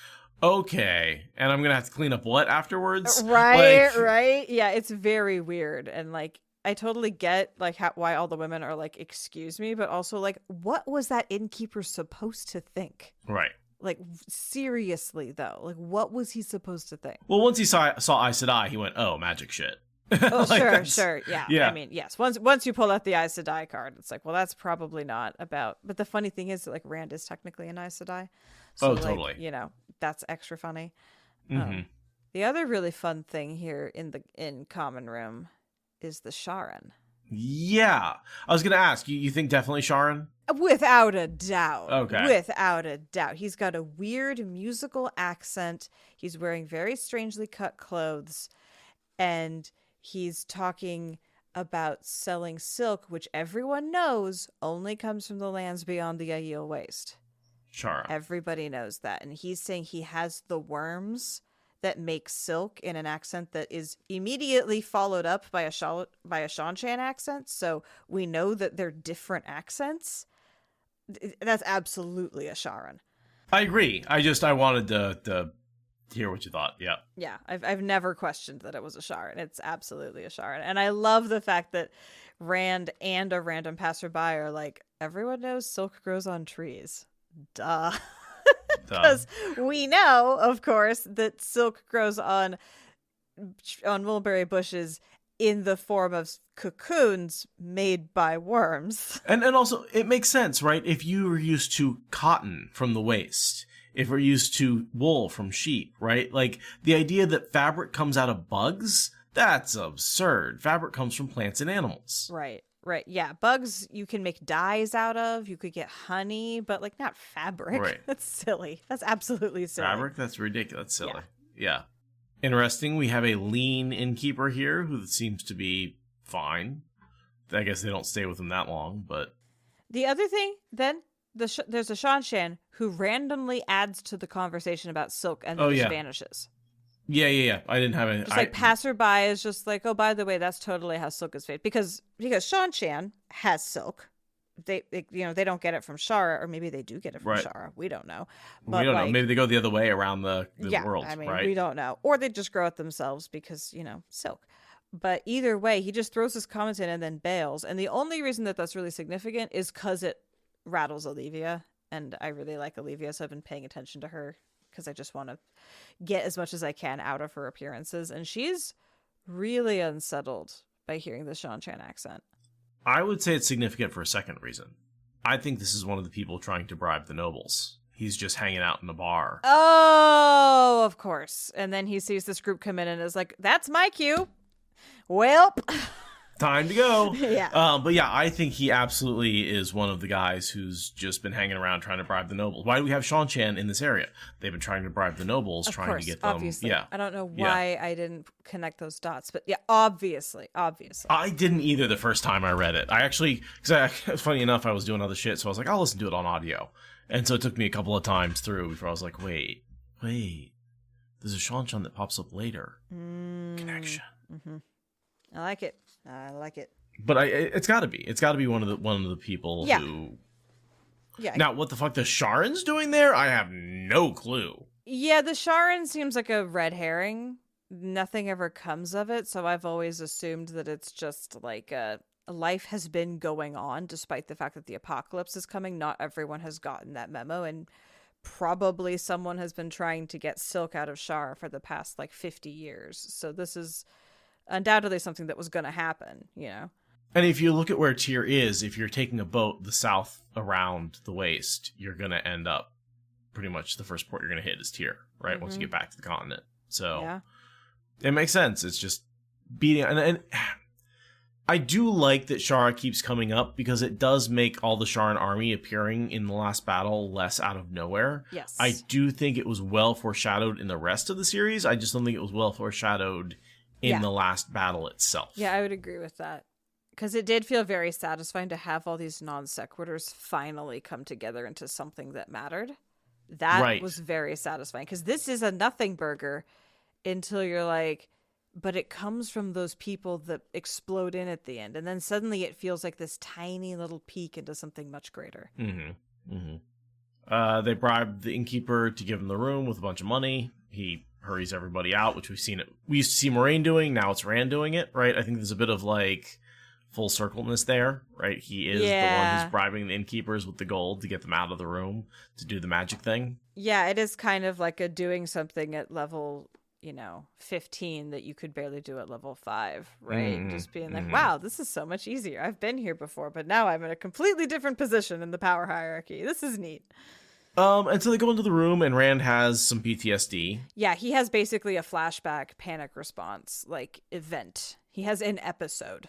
Okay. And I'm going to have to clean up what afterwards? Right. Yeah, it's very weird. And, like, I totally get, like, why all the women are like, excuse me, but also, like, what was that innkeeper supposed to think? Right. Like, seriously, though. Like, what was he supposed to think? Well, once he saw Aes Sedai, he went, oh, magic shit. Oh, Like, sure. Yeah. Yeah. I mean, yes. Once you pull out the Aes Sedai card, it's like, well, that's probably not about... But the funny thing is that, like, Rand is technically an Aes Sedai. So, like, totally. you know, that's extra funny. Mm-hmm. The other really fun thing here in Common Room is the Sharon. Yeah. I was going to ask, you think definitely Sharon? Without a doubt. Okay. Without a doubt. He's got a weird musical accent. He's wearing very strangely cut clothes. And he's talking about selling silk, which everyone knows only comes from the lands beyond the Aiel Waste. Sharon. Everybody knows that. And he's saying he has the worms that make silk in an accent that is immediately followed up by a Shan-Chan accent. So we know that they're different accents. That's absolutely a Sharon. I agree. I wanted to hear what you thought. Yeah. Yeah, I've never questioned that it was a Sharon. It's absolutely a Sharon. And I love the fact that Rand and a random passerby are like, everyone knows silk grows on trees. Duh. Because we know, of course, that silk grows on mulberry bushes in the form of cocoons made by worms. And also, it makes sense, right? If you were used to cotton from the waste, if we're used to wool from sheep, right? Like, the idea that fabric comes out of bugs, that's absurd. Fabric comes from plants and animals. Right. Yeah, bugs you can make dyes out of. You could get honey, but like not fabric. Right. That's silly. That's absolutely silly. Fabric? That's ridiculous. Silly. Yeah. Interesting. We have a lean innkeeper here who seems to be fine. I guess they don't stay with him that long, but... The other thing, then, there's a Shanshan who randomly adds to the conversation about Silk and then just vanishes. Yeah. I didn't have any... Just like passerby is just like, oh, by the way, that's totally how Silk is fate. Because Shanshan has Silk. They don't get it from Shara, or maybe they do get it from Shara. We don't know. But we don't know. Maybe they go the other way around the world, I mean, right? We don't know. Or they just grow it themselves because, Silk. But either way, he just throws his comments in and then bails. And the only reason that that's really significant is because it rattles Olivia. And I really like Olivia, so I've been paying attention to her because I just want to get as much as I can out of her appearances. And she's really unsettled by hearing the Shanshan accent. I would say it's significant for a second reason. I think this is one of the people trying to bribe the nobles. He's just hanging out in the bar. Oh, of course. And then he sees this group come in and is like, that's my cue. Welp. Time to go. Yeah. But yeah, I think he absolutely is one of the guys who's just been hanging around trying to bribe the nobles. Why do we have Shanshan in this area? They've been trying to bribe the nobles, to get them. Obviously. Yeah. I don't know why I didn't connect those dots, but yeah, obviously. I didn't either the first time I read it. I actually, funny enough, I was doing other shit, so I was like, I'll listen to it on audio. And so it took me a couple of times through before I was like, wait, there's a Shanshan that pops up later. Connection. Mm-hmm. I like it. But it's got to be. It's got to be one of the people who. Yeah. Now, what the fuck the Sharon's doing there? I have no clue. Yeah, the Sharon seems like a red herring. Nothing ever comes of it, so I've always assumed that it's just like life has been going on despite the fact that the apocalypse is coming. Not everyone has gotten that memo, and probably someone has been trying to get Silk out of Shara for the past 50 years. So this is undoubtedly something that was going to happen, And if you look at where Tyr is, if you're taking a boat the south around the waste, you're going to end up pretty much the first port you're going to hit is Tyr, right? Once you get back to the continent. So it makes sense. It's just beating. And I do like that Shara keeps coming up because it does make all the Sharan army appearing in the last battle less out of nowhere. Yes. I do think it was well foreshadowed in the rest of the series. I just don't think it was well foreshadowed in the last battle itself. Yeah, I would agree with that. Because it did feel very satisfying to have all these non sequiturs finally come together into something that mattered. That was very satisfying. Because this is a nothing burger until you're like, but it comes from those people that explode in at the end. And then suddenly it feels like this tiny little peek into something much greater. Mm-hmm. Mm-hmm. They bribe the innkeeper to give him the room with a bunch of money. He hurries everybody out, which we used to see Moraine doing. Now it's Rand doing it, right? I think there's a bit of full circleness there, right? He is the one who's bribing the innkeepers with the gold to get them out of the room to do the magic thing. Yeah, it is kind of like a doing something at level, 15 that you could barely do at level 5, right? Mm-hmm. Just being like, wow, this is so much easier. I've been here before, but now I'm in a completely different position in the power hierarchy. This is neat. And so they go into the room, and Rand has some PTSD. Yeah, he has basically a flashback panic response, event. He has an episode,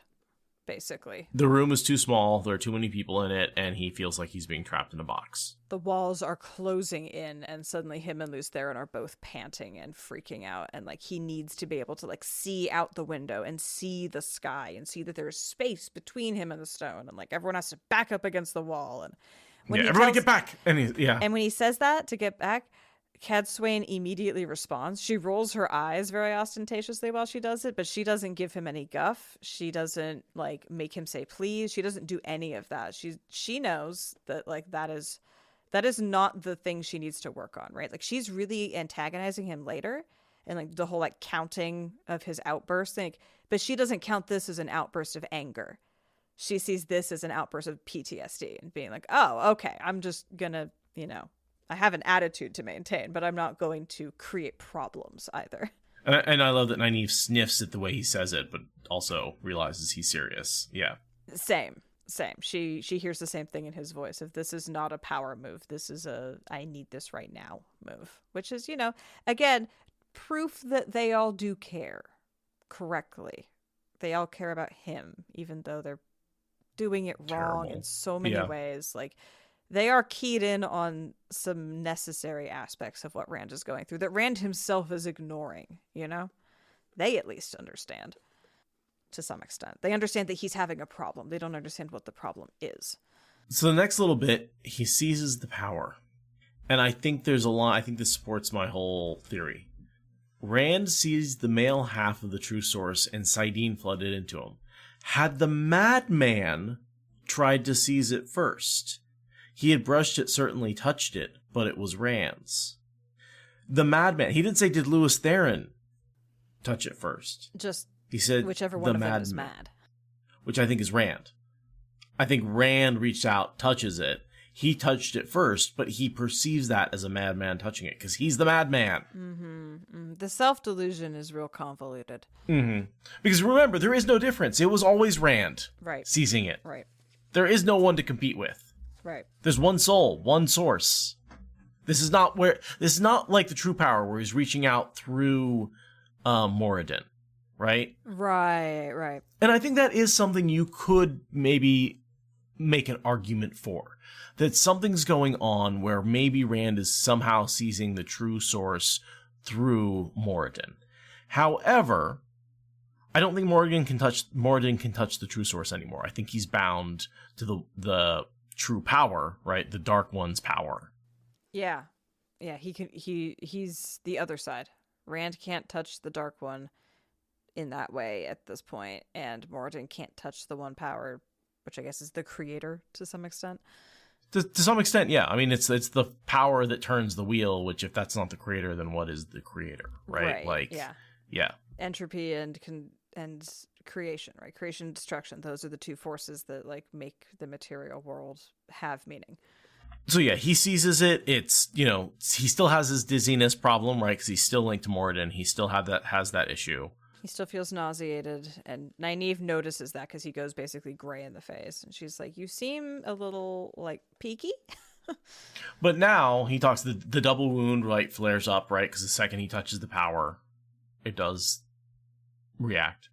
basically. The room is too small, there are too many people in it, and he feels like he's being trapped in a box. The walls are closing in, and suddenly him and Lews Therin are both panting and freaking out, and he needs to be able to see out the window and see the sky and see that there's space between him and the stone, and everyone has to back up against the wall, and everybody get back! And and when he says that, to get back, Cadsuane immediately responds. She rolls her eyes very ostentatiously while she does it, but she doesn't give him any guff. She doesn't make him say please. She doesn't do any of that. She knows that that is not the thing she needs to work on, right? She's really antagonizing him later, and the whole counting of his outburst thing. But she doesn't count this as an outburst of anger. She sees this as an outburst of PTSD and being like, oh, okay, I'm just gonna, I have an attitude to maintain, but I'm not going to create problems either. And I love that Nynaeve sniffs at the way he says it, but also realizes he's serious. Yeah. Same. She hears the same thing in his voice. If this is not a power move, this is a I need this right now move. Which is, again, proof that they all do care correctly. They all care about him, even though they're doing it wrong in so many ways. Like, they are keyed in on some necessary aspects of what Rand is going through that Rand himself is ignoring, They at least understand to some extent. They understand that he's having a problem. They don't understand what the problem is. So the next little bit, he seizes the power. And I think there's a lot, I think this supports my whole theory. Rand seized the male half of the true source and saidin flooded into him. Had the madman tried to seize it first, he had brushed it, certainly touched it, but it was Rand's. The madman, he didn't say, did Lewis Theron touch it first? Just he said whichever one of them is mad. Which I think is Rand. I think Rand reached out, touches it. He touched it first, but he perceives that as a madman touching it because he's the madman. Mm-hmm. The self-delusion is real convoluted. Mm-hmm. Because remember, there is no difference. It was always Rand seizing it. Right. There is no one to compete with. Right. There's one soul, one source. This is not like the true power where he's reaching out through Moradin, right? Right. And I think that is something you could maybe make an argument for. That something's going on where maybe Rand is somehow seizing the true source through Moradin. However, I don't think Moradin can touch the true source anymore. I think he's bound to the true power, right? The Dark One's power. Yeah, he's the other side. Rand can't touch the Dark One in that way at this point, and Moradin can't touch the one power, which I guess is the creator to some extent. To some extent, yeah. I mean, it's the power that turns the wheel, which if that's not the creator, then what is the creator, right? Like, yeah. Entropy and creation, right? Creation and destruction. Those are the two forces that like make the material world have meaning. So yeah, he seizes it. It's, he still has his dizziness problem, right? Because he's still linked to Moradin. He still has that issue. He still feels nauseated, and Nynaeve notices that because he goes basically gray in the face, and she's like, "You seem a little like peaky." But now he talks. The double wound right flares up, right? Because the second he touches the power, it does react.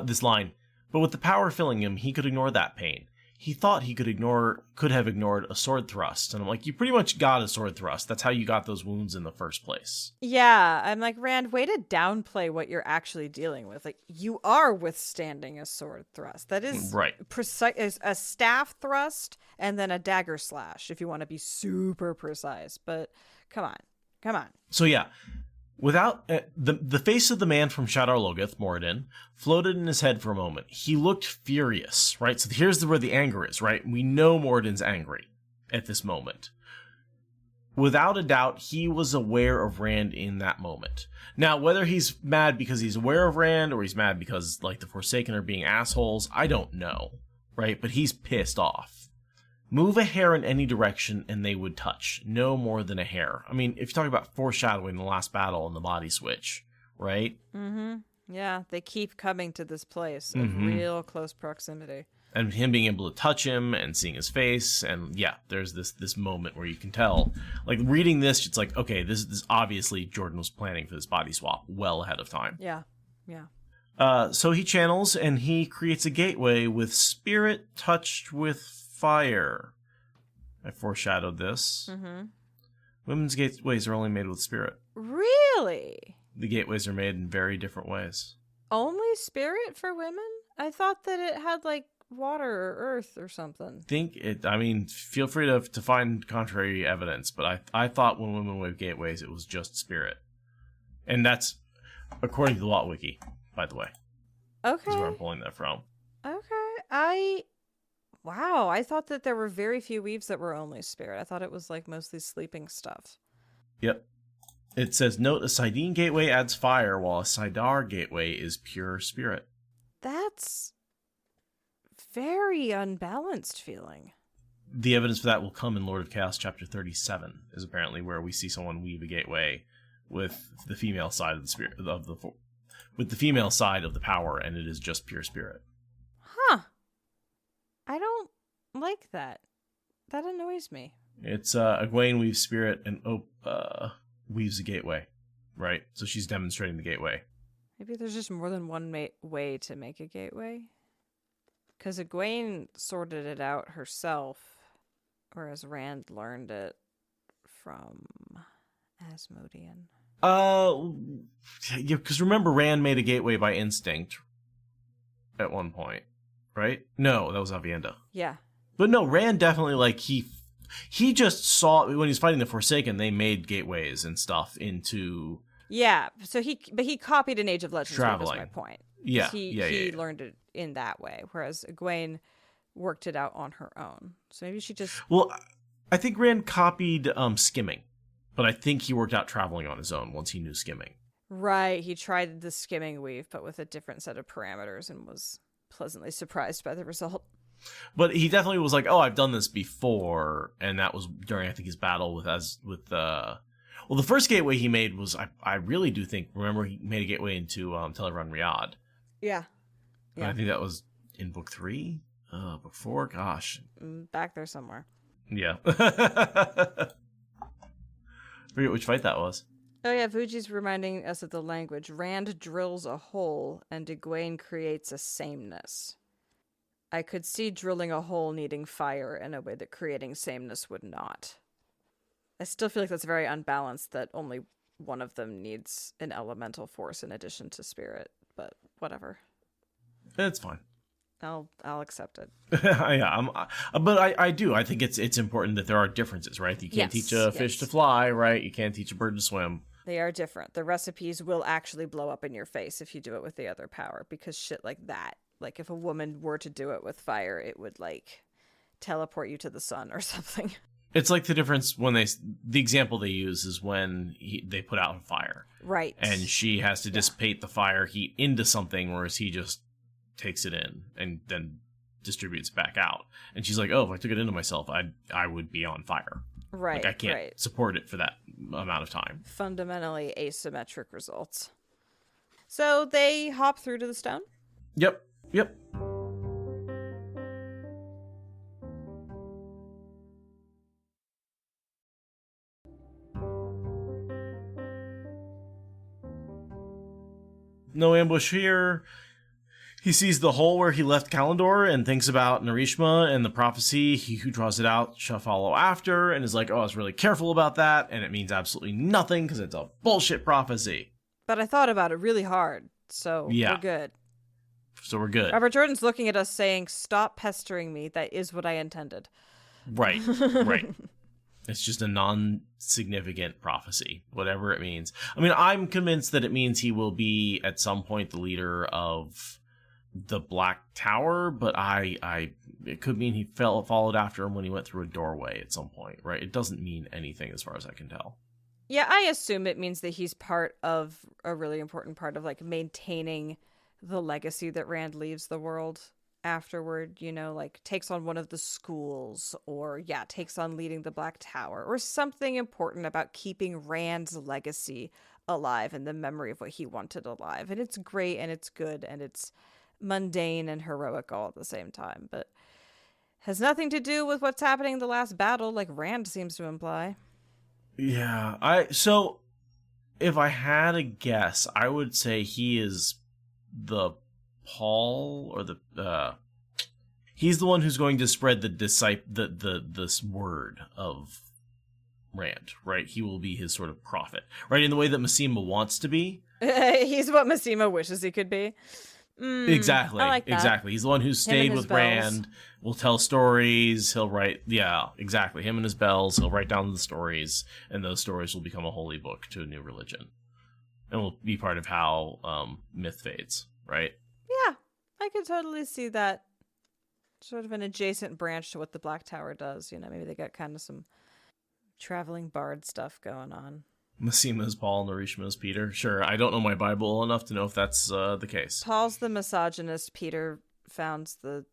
This line, but with the power filling him, he could ignore that pain. He thought he could have ignored a sword thrust. And I'm like, you pretty much got a sword thrust. That's how you got those wounds in the first place. Yeah, I'm like, Rand, way to downplay what you're actually dealing with. Like, you are withstanding a sword thrust. That is precise, a staff thrust and then a dagger slash, if you want to be super precise. But come on. So yeah. Without the face of the man from Shadar Logoth, Moradin, floated in his head for a moment. He looked furious, right? So here's where the anger is, right? We know Moradin's angry at this moment. Without a doubt, he was aware of Rand in that moment. Now, whether he's mad because he's aware of Rand or he's mad because, like, the Forsaken are being assholes, I don't know, right? But he's pissed off. Move a hair in any direction and they would touch. No more than a hair. I mean, if you talk about foreshadowing the last battle and the body switch, right? Mm-hmm. Yeah, they keep coming to this place of real close proximity. And him being able to touch him and seeing his face. And yeah, there's this moment where you can tell. Like, reading this, it's like, okay, this obviously Jordan was planning for this body swap well ahead of time. Yeah. So he channels and he creates a gateway with spirit touched with fire. I foreshadowed this. Mm-hmm. Women's gateways are only made with spirit. Really? The gateways are made in very different ways. Only spirit for women? I thought that it had like water or earth or something. Feel free to find contrary evidence, but I thought when women wave gateways, it was just spirit. And that's according to the Lot Wiki, by the way. Okay. That's where I'm pulling that from. Okay. Wow, I thought that there were very few weaves that were only spirit. I thought it was like mostly sleeping stuff. Yep. It says, note, a saidin gateway adds fire, while a saidar gateway is pure spirit. That's very unbalanced feeling. The evidence for that will come in Lord of Chaos chapter 37, is apparently where we see someone weave a gateway with the female side of the spirit with the female side of the power, and it is just pure spirit. Huh. I don't like that. That annoys me. It's Egwene weaves spirit and weaves a gateway, right? So she's demonstrating the gateway. Maybe there's just more than one way to make a gateway. Because Egwene sorted it out herself, whereas Rand learned it from Asmodean. Yeah, because remember, Rand made a gateway by instinct at one point, right? No, that was Avienda. Yeah. But no, Rand definitely, like, he just saw, when he's fighting the Forsaken, they made gateways and stuff into... Yeah, so he copied an Age of Legends, traveling. was my point. Yeah, He learned it in that way, whereas Egwene worked it out on her own. So maybe she just... Well, I think Rand copied skimming, but I think he worked out traveling on his own once he knew skimming. Right, he tried the skimming weave, but with a different set of parameters, and was pleasantly surprised by the result. But he definitely was like, "Oh, I've done this before," and that was during, I think, his battle with the first gateway he made was, I really do think, remember, he made a gateway into Teleron Riyadh. Yeah. And I think that was in book 3, book 4. Gosh, back there somewhere. Yeah. Forget which fight that was. Oh yeah, Fuji's reminding us of the language. Rand drills a hole, and Egwene creates a sameness. I could see drilling a hole needing fire in a way that creating sameness would not. I still feel like that's very unbalanced, that only one of them needs an elemental force in addition to spirit, but whatever. It's fine. I'll accept it. Yeah, but I do. I think it's important that there are differences, right? You can't teach a fish to fly, right? You can't teach a bird to swim. They are different. The recipes will actually blow up in your face if you do it with the other power, because shit like that. Like, if a woman were to do it with fire, it would, like, teleport you to the sun or something. It's like the difference when the example they use is when they put out a fire. Right. And she has to dissipate the fire heat into something, whereas he just takes it in and then distributes it back out. And she's like, oh, if I took it into myself, I would be on fire. Right. Like, I can't support it for that amount of time. Fundamentally asymmetric results. So they hop through to the stone? Yep. No ambush here. He sees the hole where he left Kalendor and thinks about Narishma and the prophecy. He who draws it out shall follow after, and is like, oh, I was really careful about that, and it means absolutely nothing because it's a bullshit prophecy. But I thought about it really hard, so we're good. So we're good. Robert Jordan's looking at us saying, stop pestering me. That is what I intended. Right. It's just a non-significant prophecy, whatever it means. I mean, I'm convinced that it means he will be, at some point, the leader of the Black Tower, but it could mean he followed after him when he went through a doorway at some point, right? It doesn't mean anything as far as I can tell. Yeah, I assume it means that he's part of a really important part of, like, maintaining the legacy that Rand leaves the world afterward, you know, like takes on one of the schools, or takes on leading the Black Tower, or something important about keeping Rand's legacy alive and the memory of what he wanted alive. And it's great and it's good and it's mundane and heroic all at the same time, but has nothing to do with what's happening in the last battle, like Rand seems to imply. Yeah, so if I had a guess, I would say he is the Paul, or he's the one who's going to spread this word of Rand, right? He will be his sort of prophet, right? In the way that Massima wants to be. He's what Massima wishes he could be. Exactly. I like that. Exactly. He's the one who stayed with Rand, will tell stories, he'll write, exactly. Him and his bells, he'll write down the stories, and those stories will become a holy book to a new religion. And will be part of how myth fades, right? Yeah, I could totally see that. Sort of an adjacent branch to what the Black Tower does. You know, maybe they got kind of some traveling bard stuff going on. Massima's Paul, Narishma's Peter. Sure, I don't know my Bible enough to know if that's the case. Paul's the misogynist. Peter founds the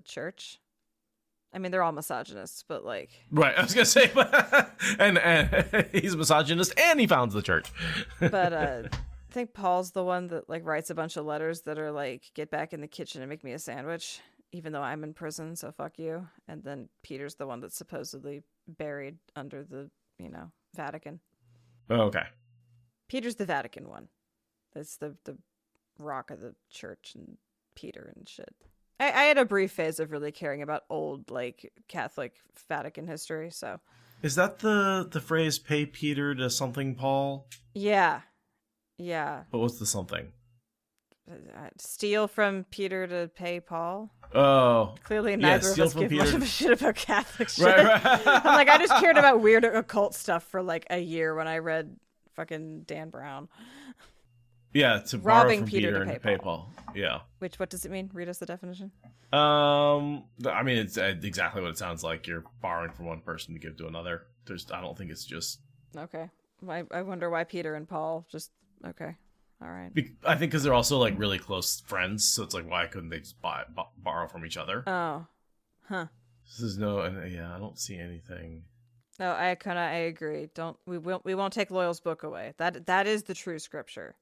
church. I mean, they're all misogynists, but like... Right, I was going to say, and he's a misogynist, and he founds the church. But I think Paul's the one that like writes a bunch of letters that are like, get back in the kitchen and make me a sandwich, even though I'm in prison, so fuck you. And then Peter's the one that's supposedly buried under the, Vatican. Oh, okay. Peter's the Vatican one. That's the rock of the church and Peter and shit. I had a brief phase of really caring about old, like, Catholic Vatican history, so... Is that the phrase, pay Peter to something, Paul? Yeah. Yeah. But what's the something? Steal from Peter to pay Paul? Oh. Clearly neither of us give Peter. much of a shit about Catholic shit. Right. I'm like, I just cared about weird occult stuff for, like, a year when I read fucking Dan Brown. Yeah, to borrow Robbing from Peter Peter to and pay pay Paul. Yeah. What does it mean? Read us the definition. I mean, it's exactly what it sounds like. You're borrowing from one person to give to another. I don't think it's just... Okay. I wonder why Peter and Paul just... Okay. All right. I think because they're also, like, really close friends, so it's like, why couldn't they just borrow from each other? Oh. Huh. This is I don't see anything... No, I agree. We won't take Loyal's book away. That is the true scripture.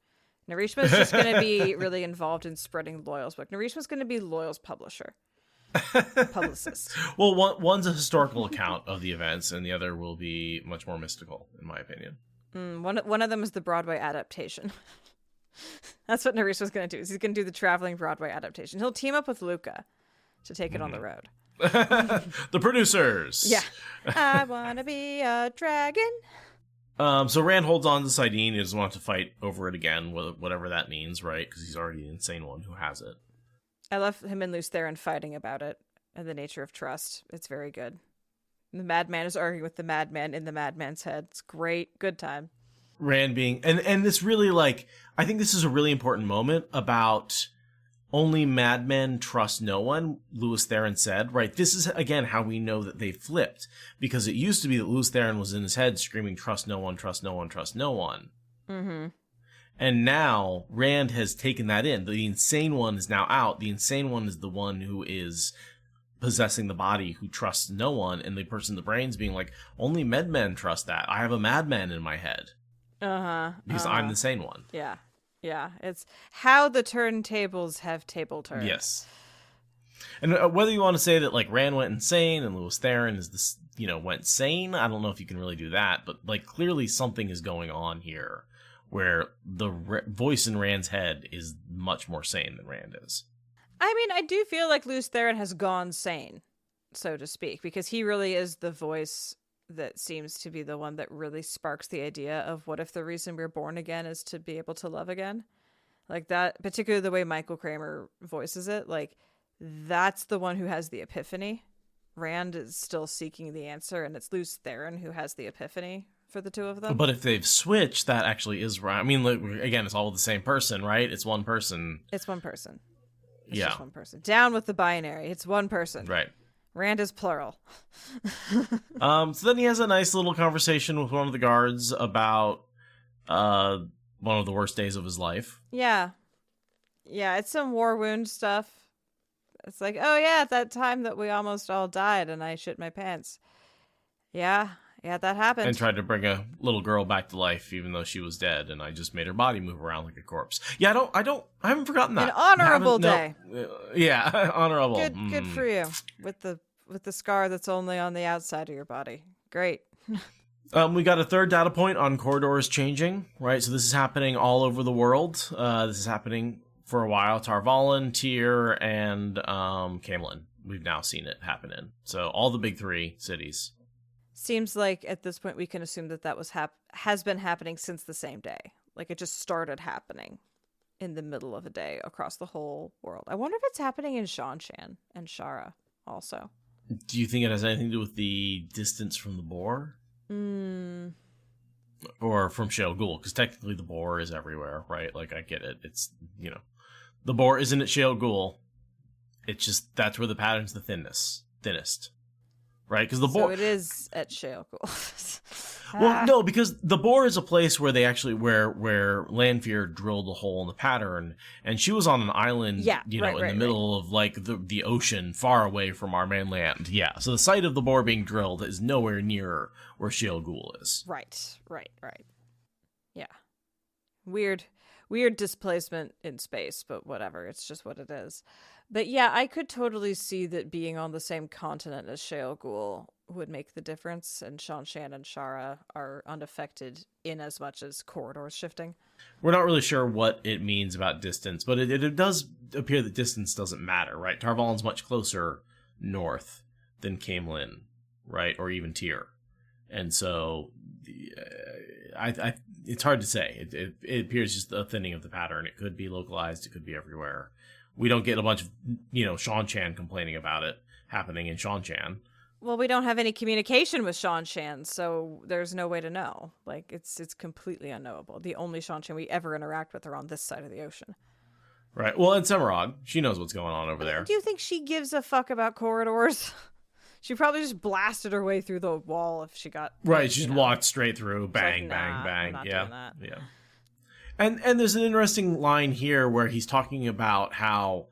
Narishma's just going to be really involved in spreading Loyal's book. Narishma's going to be Loyal's publicist. Well, one's a historical account of the events, and the other will be much more mystical, in my opinion. One of them is the Broadway adaptation. That's what Narishma's going to do. He's going to do the traveling Broadway adaptation. He'll team up with Luca to take it on the road. The producers. Yeah. I want to be a dragon. So Rand holds on to Sidene. He doesn't want to fight over it again, whatever that means, right? Because he's already the insane one who has it. I love him and Lews Therin fighting about it and the nature of trust. It's very good. The madman is arguing with the madman in the madman's head. It's great. Good time. Rand being... And this really, like... I think this is a really important moment about... Only madmen trust no one, Lews Therin said, right? This is, again, how we know that they flipped. Because it used to be that Lews Therin was in his head screaming, trust no one, trust no one, trust no one. Mm-hmm. And now, Rand has taken that in. The insane one is now out. The insane one is the one who is possessing the body, who trusts no one. And the person in the brain's being like, only madmen trust that. I have a madman in my head. Uh-huh. Because I'm the sane one. Yeah. Yeah, it's how the turntables have table turned. Yes. And whether you want to say that, like, Rand went insane and Lews Therin is this, went sane, I don't know if you can really do that, but, like, clearly something is going on here where the voice in Rand's head is much more sane than Rand is. I mean, I do feel like Lews Therin has gone sane, so to speak, because he really is the voice that seems to be the one that really sparks the idea of what if the reason we're born again is to be able to love again. Like that, particularly the way Michael Kramer voices it, like that's the one who has the epiphany. Rand is still seeking the answer, and it's Lews Therin who has the epiphany for the two of them. But if they've switched, that actually is right. I mean, like, again, it's all the same person, right? It's one person. It's one person. It's yeah. just one person. Down with the binary. It's one person. Right. Rand is plural. So then he has a nice little conversation with one of the guards about one of the worst days of his life. Yeah. Yeah, it's some war wound stuff. It's like, oh yeah, at that time that we almost all died and I shit my pants. Yeah, that happened. And tried to bring a little girl back to life even though she was dead, and I just made her body move around like a corpse. Yeah, I haven't forgotten that. An honorable day. Yeah, honorable. Good for you. With the scar that's only on the outside of your body. Great. We got a third data point on corridors changing, right? So this is happening all over the world. This is happening for a while. Tar Valon, Tyr, and Camelin. We've now seen it happen in. So all the big three cities. Seems like at this point we can assume that was has been happening since the same day. Like it just started happening in the middle of a day across the whole world. I wonder if it's happening in Shanshan and Shara also. Do you think it has anything to do with the distance from the boar? Or from Shale Ghul? Because technically the boar is everywhere, right? Like, I get it. It's, the boar isn't at Shale Ghul. It's just, that's where the pattern's the thinnest. Right? Because the boar... So it is at Shale Ghul. Well, no, because the Boar is a place where they actually where Lanfear drilled a hole in the pattern, and she was on an island, Yeah, in the middle of like the ocean, far away from our mainland. Yeah, so the site of the Boar being drilled is nowhere near where Shale Ghul is. Right. Yeah. Weird displacement in space, but whatever. It's just what it is. But yeah, I could totally see that being on the same continent as Shale Ghul would make the difference, and Shan and Shara are unaffected in as much as corridors shifting. We're not really sure what it means about distance, but it does appear that distance doesn't matter, right? Tarvalon's much closer north than Camelin, right? Or even Tyr. And so it's hard to say. It appears just a thinning of the pattern. It could be localized. It could be everywhere. We don't get a bunch of, Shan complaining about it happening in Shan. Well, we don't have any communication with Shan, so there's no way to know. Like, it's completely unknowable. The only Shan we ever interact with are on this side of the ocean. Right. Well, and Semirog, she knows what's going on over there. Do you think she gives a fuck about corridors? She probably just blasted her way through the wall if she got... Right, she just walked straight through, bang, like, bang, bang. I'm not Yeah. doing that. Yeah. And there's an interesting line here where he's talking about how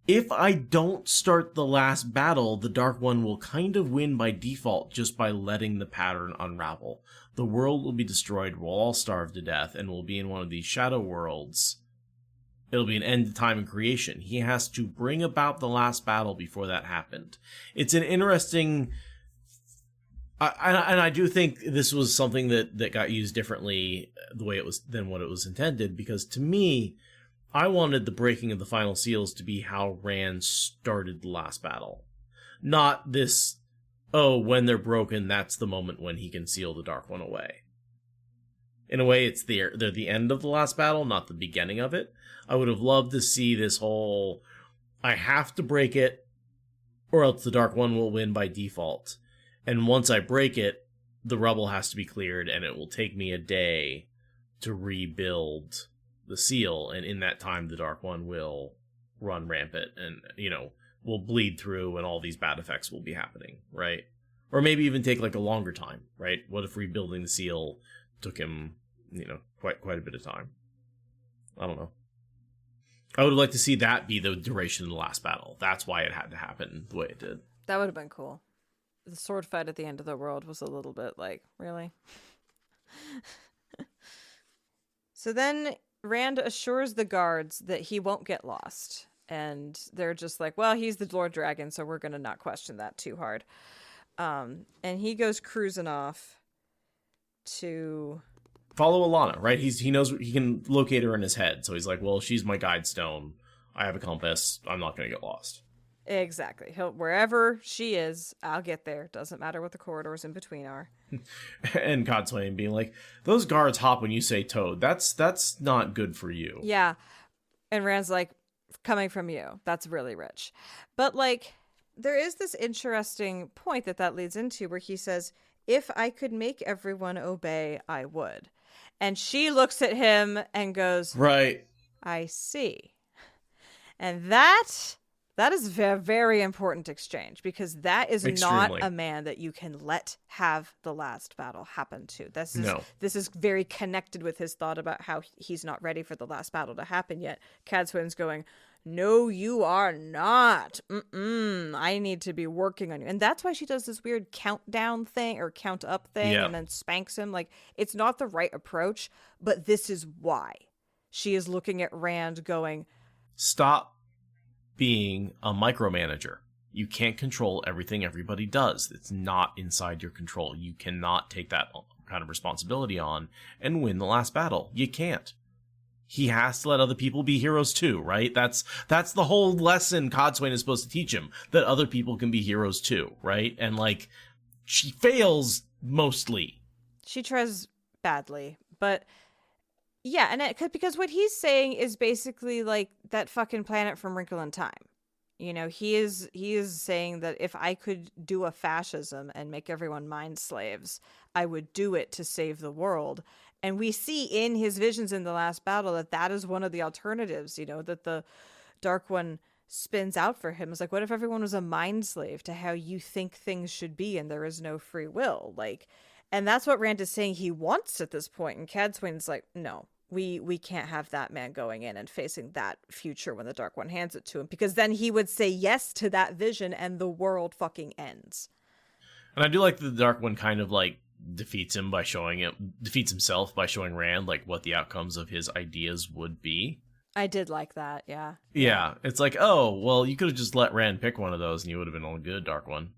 if I don't start the last battle, the Dark One will kind of win by default just by letting the pattern unravel. The world will be destroyed, we'll all starve to death, and we'll be in one of these shadow worlds. It'll be an end to time and creation. He has to bring about the last battle before that happened. It's an interesting... And I do think this was something that got used differently the way it was than what it was intended, because to me, I wanted the breaking of the final seals to be how Rand started the last battle. Not this, when they're broken, that's the moment when he can seal the Dark One away. In a way, they're the end of the last battle, not the beginning of it. I would have loved to see this whole, I have to break it, or else the Dark One will win by default. And once I break it, the rubble has to be cleared, and it will take me a day to rebuild the seal. And in that time, the Dark One will run rampant and, will bleed through, and all these bad effects will be happening, right? Or maybe even take like a longer time, right? What if rebuilding the seal took him, quite a bit of time? I don't know. I would like to see that be the duration of the last battle. That's why it had to happen the way it did. That would have been cool. The sword fight at the end of the world was a little bit like, really? So then Rand assures the guards that he won't get lost. And they're just like, well, he's the Lord Dragon, so we're going to not question that too hard. And he goes cruising off to... follow Alana, right? He knows he can locate her in his head. So he's like, well, she's my guide stone. I have a compass. I'm not going to get lost. Exactly. Wherever she is, I'll get there. Doesn't matter what the corridors in between are. And Cadsuane being like, those guards hop when you say toad. That's not good for you. Yeah. And Rand's like, coming from you, that's really rich. But like, there is this interesting point that leads into where he says, if I could make everyone obey, I would. And she looks at him and goes, right. I see. And that is a very important exchange, because that is Extremely. not a man that you can let have the last battle happen to. This is very connected with his thought about how he's not ready for the last battle to happen yet. Cadsuane's going, no, you are not. I need to be working on you. And that's why she does this weird countdown thing or count up thing and then spanks him. Like, it's not the right approach, but this is why. She is looking at Rand going, stop being a micromanager. You can't control everything everybody does. It's not inside your control. You cannot take that kind of responsibility on and win the last battle. You can't. He has to let other people be heroes too, right? That's the whole lesson Cadsuane is supposed to teach him, that other people can be heroes too, right? And like, she fails mostly. She tries badly, but yeah, and because what he's saying is basically like that fucking planet from Wrinkle in Time. He is saying that if I could do a fascism and make everyone mind slaves, I would do it to save the world. And we see in his visions in the last battle that is one of the alternatives, that the Dark One spins out for him. It's like, what if everyone was a mind slave to how you think things should be and there is no free will? Like, And that's what Rand is saying he wants at this point. And Cadsuane's like, no, we can't have that man going in and facing that future when the Dark One hands it to him, because then he would say yes to that vision and the world fucking ends. And I do like the Dark One kind of like defeats himself by showing Rand like what the outcomes of his ideas would be. I did like that, yeah. Yeah, it's like, oh, well, you could have just let Rand pick one of those and you would have been all good, Dark One.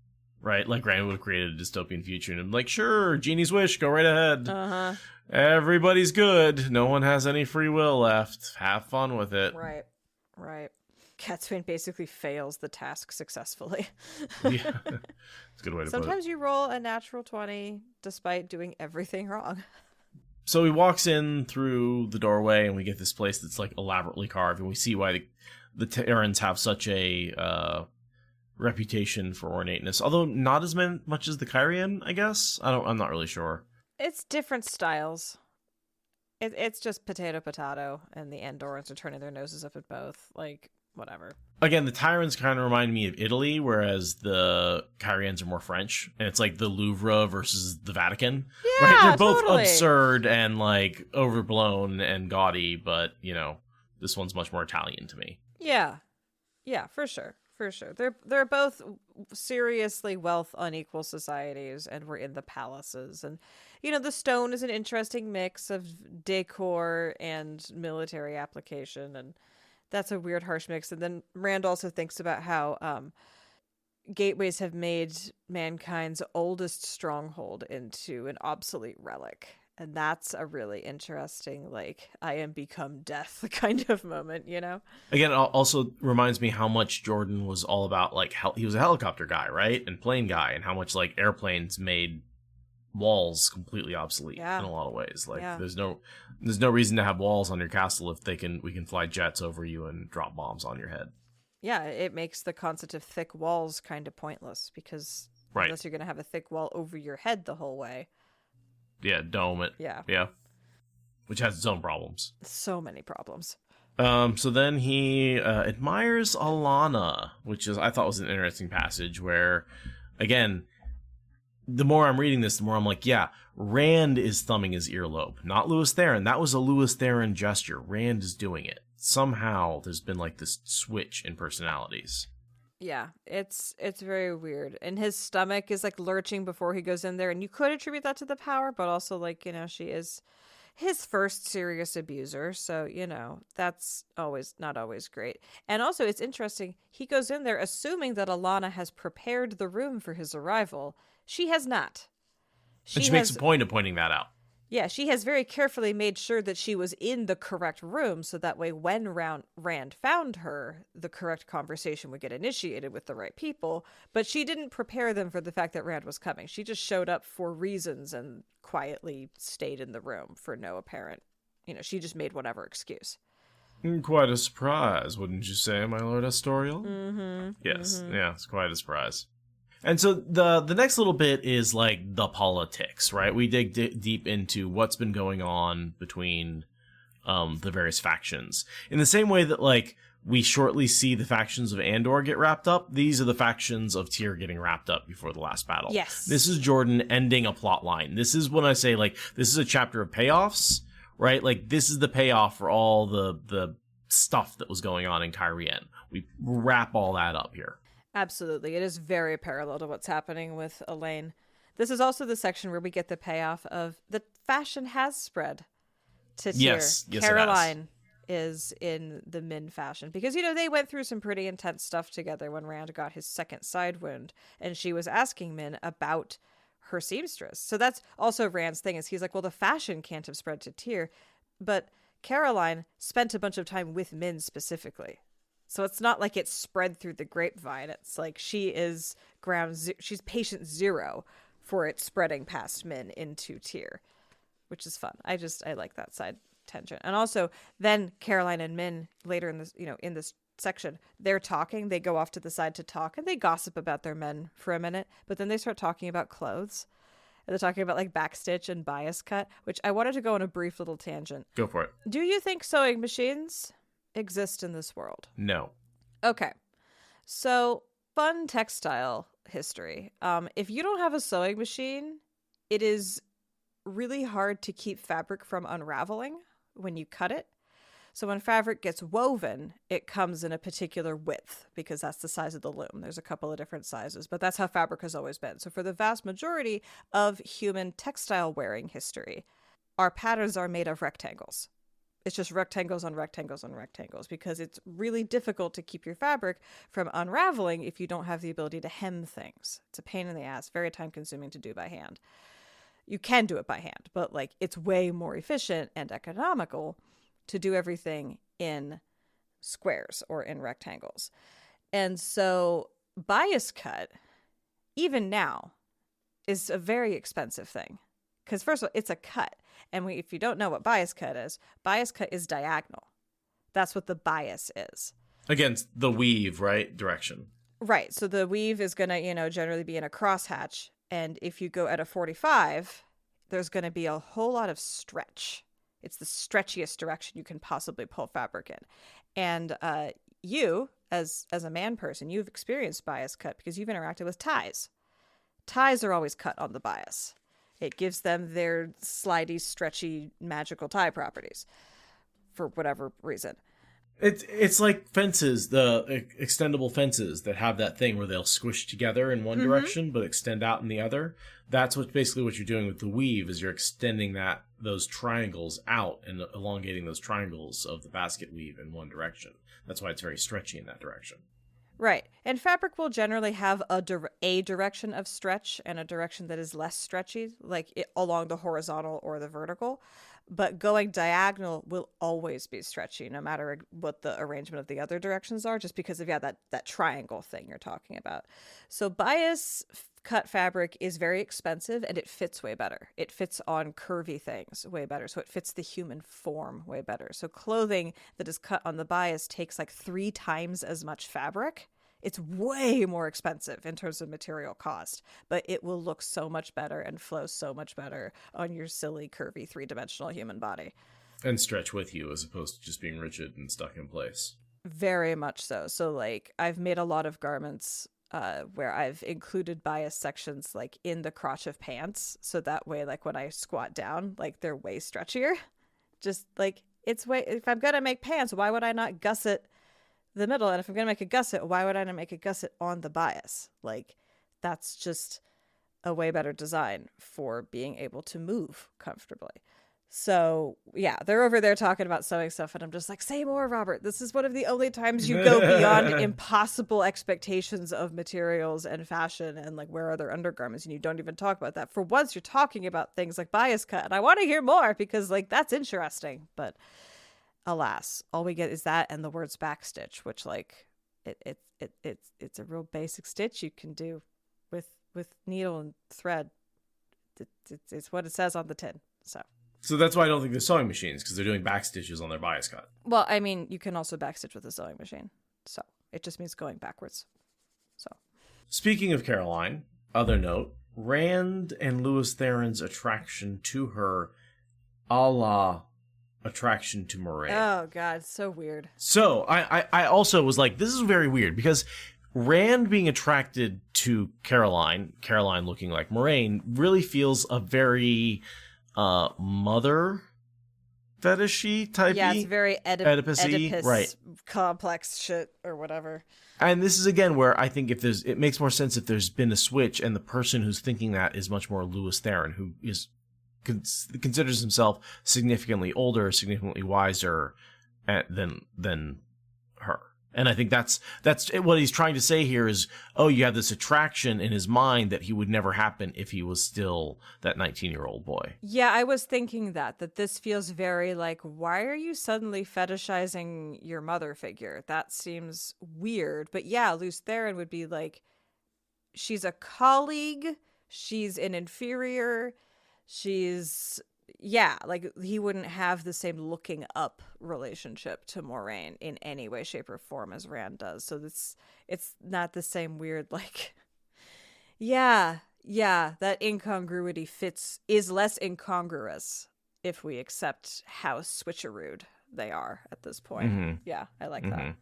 Right? Like, Rand would have created a dystopian future and I'm like, sure, Genie's wish, go right ahead. Uh-huh. Everybody's good. No one has any free will left. Have fun with it. Right. Cadsuane basically fails the task successfully. Yeah. It's a good way to put it. Sometimes you roll a natural 20 despite doing everything wrong. So he walks in through the doorway and we get this place that's like elaborately carved, and we see why the Terrans have such a reputation for ornateness, although not as much as the Kyrian, I guess. I'm not really sure. It's different styles. It's just potato, and the Andorans are turning their noses up at both. Like, whatever. Again, the Tyrants kind of remind me of Italy, whereas the Kyrians are more French. And it's like the Louvre versus the Vatican. Yeah, right? They're both totally absurd and like overblown and gaudy, but, you know, this one's much more Italian to me. Yeah, for sure. They're both seriously wealth unequal societies, and we're in the palaces. And, you know, the stone is an interesting mix of decor and military application, and that's a weird, harsh mix. And then Rand also thinks about how gateways have made mankind's oldest stronghold into an obsolete relic. And that's a really interesting, like, I am become death kind of moment, you know? Again, it also reminds me how much Jordan was all about, like, he was a helicopter guy, right? And plane guy, and how much, like, airplanes made walls completely obsolete in a lot of ways. Like, there's no reason to have walls on your castle if we can fly jets over you and drop bombs on your head. Yeah, it makes the concept of thick walls kind of pointless, because unless you're going to have a thick wall over your head the whole way. Yeah, dome it. Yeah. Which has its own problems. So many problems. So then he admires Alana, which I thought was an interesting passage where, again, the more I'm reading this, the more I'm like, yeah, Rand is thumbing his earlobe, not Lewis Theron. That was a Lewis Theron gesture. Rand is doing it. Somehow there's been like this switch in personalities. Yeah, it's very weird. And his stomach is like lurching before he goes in there. And you could attribute that to the power, but also, like, you know, she is his first serious abuser. So, you know, that's not always great. And also, it's interesting. He goes in there assuming that Alana has prepared the room for his arrival. She has not. She makes a point of pointing that out. Yeah, she has very carefully made sure that she was in the correct room, so that way when Rand found her, the correct conversation would get initiated with the right people. But she didn't prepare them for the fact that Rand was coming. She just showed up for reasons and quietly stayed in the room for no apparent, you know, she just made whatever excuse. Quite a surprise, wouldn't you say, my Lord Astorial? Mm-hmm. Yes, yeah, it's quite a surprise. And so the next little bit is like the politics, right? We dig deep into what's been going on between the various factions. In the same way that, like, we shortly see the factions of Andor get wrapped up, these are the factions of Tyr getting wrapped up before the last battle. Yes. This is Jordan ending a plot line. This is when I say, like, this is a chapter of payoffs, right? Like, this is the payoff for all the stuff that was going on in Cairhien. We wrap all that up here. Absolutely. It is very parallel to what's happening with Elaine. This is also the section where we get the payoff of the fashion has spread to Tyr. Yes, Caroline is in the Min fashion. Because, you know, they went through some pretty intense stuff together when Rand got his second side wound. And she was asking Min about her seamstress. So that's also Rand's thing, is he's like, well, the fashion can't have spread to Tyr. But Caroline spent a bunch of time with Min specifically. So it's not like it's spread through the grapevine. It's like she is she's patient zero for it spreading past Min into Tyr, which is fun. I like that side tangent. And also then Caroline and Min later in this, you know, in this section, they're talking, they go off to the side to talk, and they gossip about their men for a minute, but then they start talking about clothes. And they're talking about like backstitch and bias cut, which I wanted to go on a brief little tangent. Go for it. Do you think sewing machines exist in this world? No. Okay. So, fun textile history. If you don't have a sewing machine, it is really hard to keep fabric from unraveling when you cut it. So when fabric gets woven, it comes in a particular width because that's the size of the loom. There's a couple of different sizes, but that's how fabric has always been. So for the vast majority of human textile wearing history, our patterns are made of rectangles. It's just rectangles on rectangles on rectangles because it's really difficult to keep your fabric from unraveling if you don't have the ability to hem things. It's a pain in the ass, very time consuming to do by hand. You can do it by hand, but like it's way more efficient and economical to do everything in squares or in rectangles. And so bias cut, even now, is a very expensive thing. Because first of all, it's a cut. And if you don't know what bias cut is diagonal. That's what the bias is. Against the weave, right? Direction. Right. So the weave is going to, generally be in a crosshatch. And if you go at a 45, there's going to be a whole lot of stretch. It's the stretchiest direction you can possibly pull fabric in. And you, as a man person, you've experienced bias cut because you've interacted with ties. Ties are always cut on the bias. It gives them their slidey, stretchy, magical tie properties for whatever reason. It's like fences, the extendable fences that have that thing where they'll squish together in one direction but extend out in the other. That's basically what you're doing with the weave, is you're extending those triangles out and elongating those triangles of the basket weave in one direction. That's why it's very stretchy in that direction. Right. And fabric will generally have a direction of stretch and a direction that is less stretchy, like along the horizontal or the vertical. But going diagonal will always be stretchy, no matter what the arrangement of the other directions are, just because of, that triangle thing you're talking about. So bias cut fabric is very expensive and it fits way better. It fits on curvy things way better. So it fits the human form way better. So clothing that is cut on the bias takes like 3 times as much fabric. It's way more expensive in terms of material cost, but it will look so much better and flow so much better on your silly, curvy, 3-dimensional human body. And stretch with you as opposed to just being rigid and stuck in place. Very much so. So, like, I've made a lot of garments where I've included bias sections, like, in the crotch of pants. So that way, like, when I squat down, like, they're way stretchier. Just, like, if I'm going to make pants, why would I not gusset the middle? And if I'm going to make a gusset, why would I not make a gusset on the bias? Like, that's just a way better design for being able to move comfortably. So yeah, they're over there talking about sewing stuff and I'm just like, say more, Robert. This is one of the only times you go beyond impossible expectations of materials and fashion and like where are their undergarments, and you don't even talk about that. For once you're talking about things like bias cut and I want to hear more because like that's interesting. But alas, all we get is that and the words backstitch, which like it's a real basic stitch you can do with needle and thread. It's what it says on the tin. So that's why I don't think they're sewing machines, because they're doing backstitches on their bias cut. Well, I mean, you can also backstitch with a sewing machine. So it just means going backwards. So speaking of Caroline, other note, Rand and Louis Theron's attraction to her, a la attraction to Moraine. Oh, God, so weird. So I also was like, this is very weird, because Rand being attracted to Caroline looking like Moraine, really feels a very mother fetishy type. Yeah, it's very Oedipus right, complex shit or whatever. And this is again where I think it makes more sense if there's been a switch and the person who's thinking that is much more Louis Theron, who considers himself significantly older, significantly wiser than her. And I think that's what he's trying to say here is, oh, you have this attraction in his mind that he would never happen if he was still that 19-year-old boy. Yeah, I was thinking that this feels very like, why are you suddenly fetishizing your mother figure? That seems weird. But yeah, Louis Theron would be like, she's a colleague, she's an inferior, yeah, like he wouldn't have the same looking up relationship to Moraine in any way, shape, or form as Rand does. So it's not the same weird, like, yeah, that incongruity is less incongruous if we accept how switcherooed they are at this point. Mm-hmm. Yeah, I like that.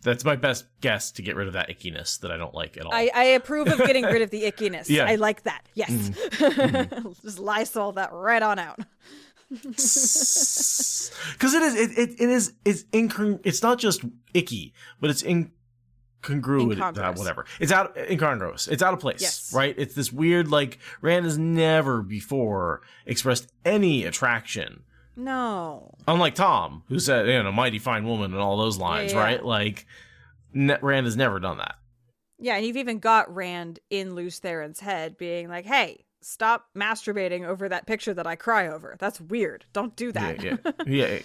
That's my best guess to get rid of that ickiness that I don't like at all. I approve of getting rid of the ickiness. Yeah. I like that. Yes. Just Lysol that right on out. Because it's not just icky, but it's incongruous. Whatever. It's incongruous. It's out of place. Yes. Right? It's this weird, like, Rand has never before expressed any attraction. No. Unlike Tom, who said, mighty fine woman and all those lines, Yeah. right? Like, Rand has never done that. Yeah, and you've even got Rand in Lews Theron's head being like, hey, stop masturbating over that picture that I cry over. That's weird. Don't do that. Yeah.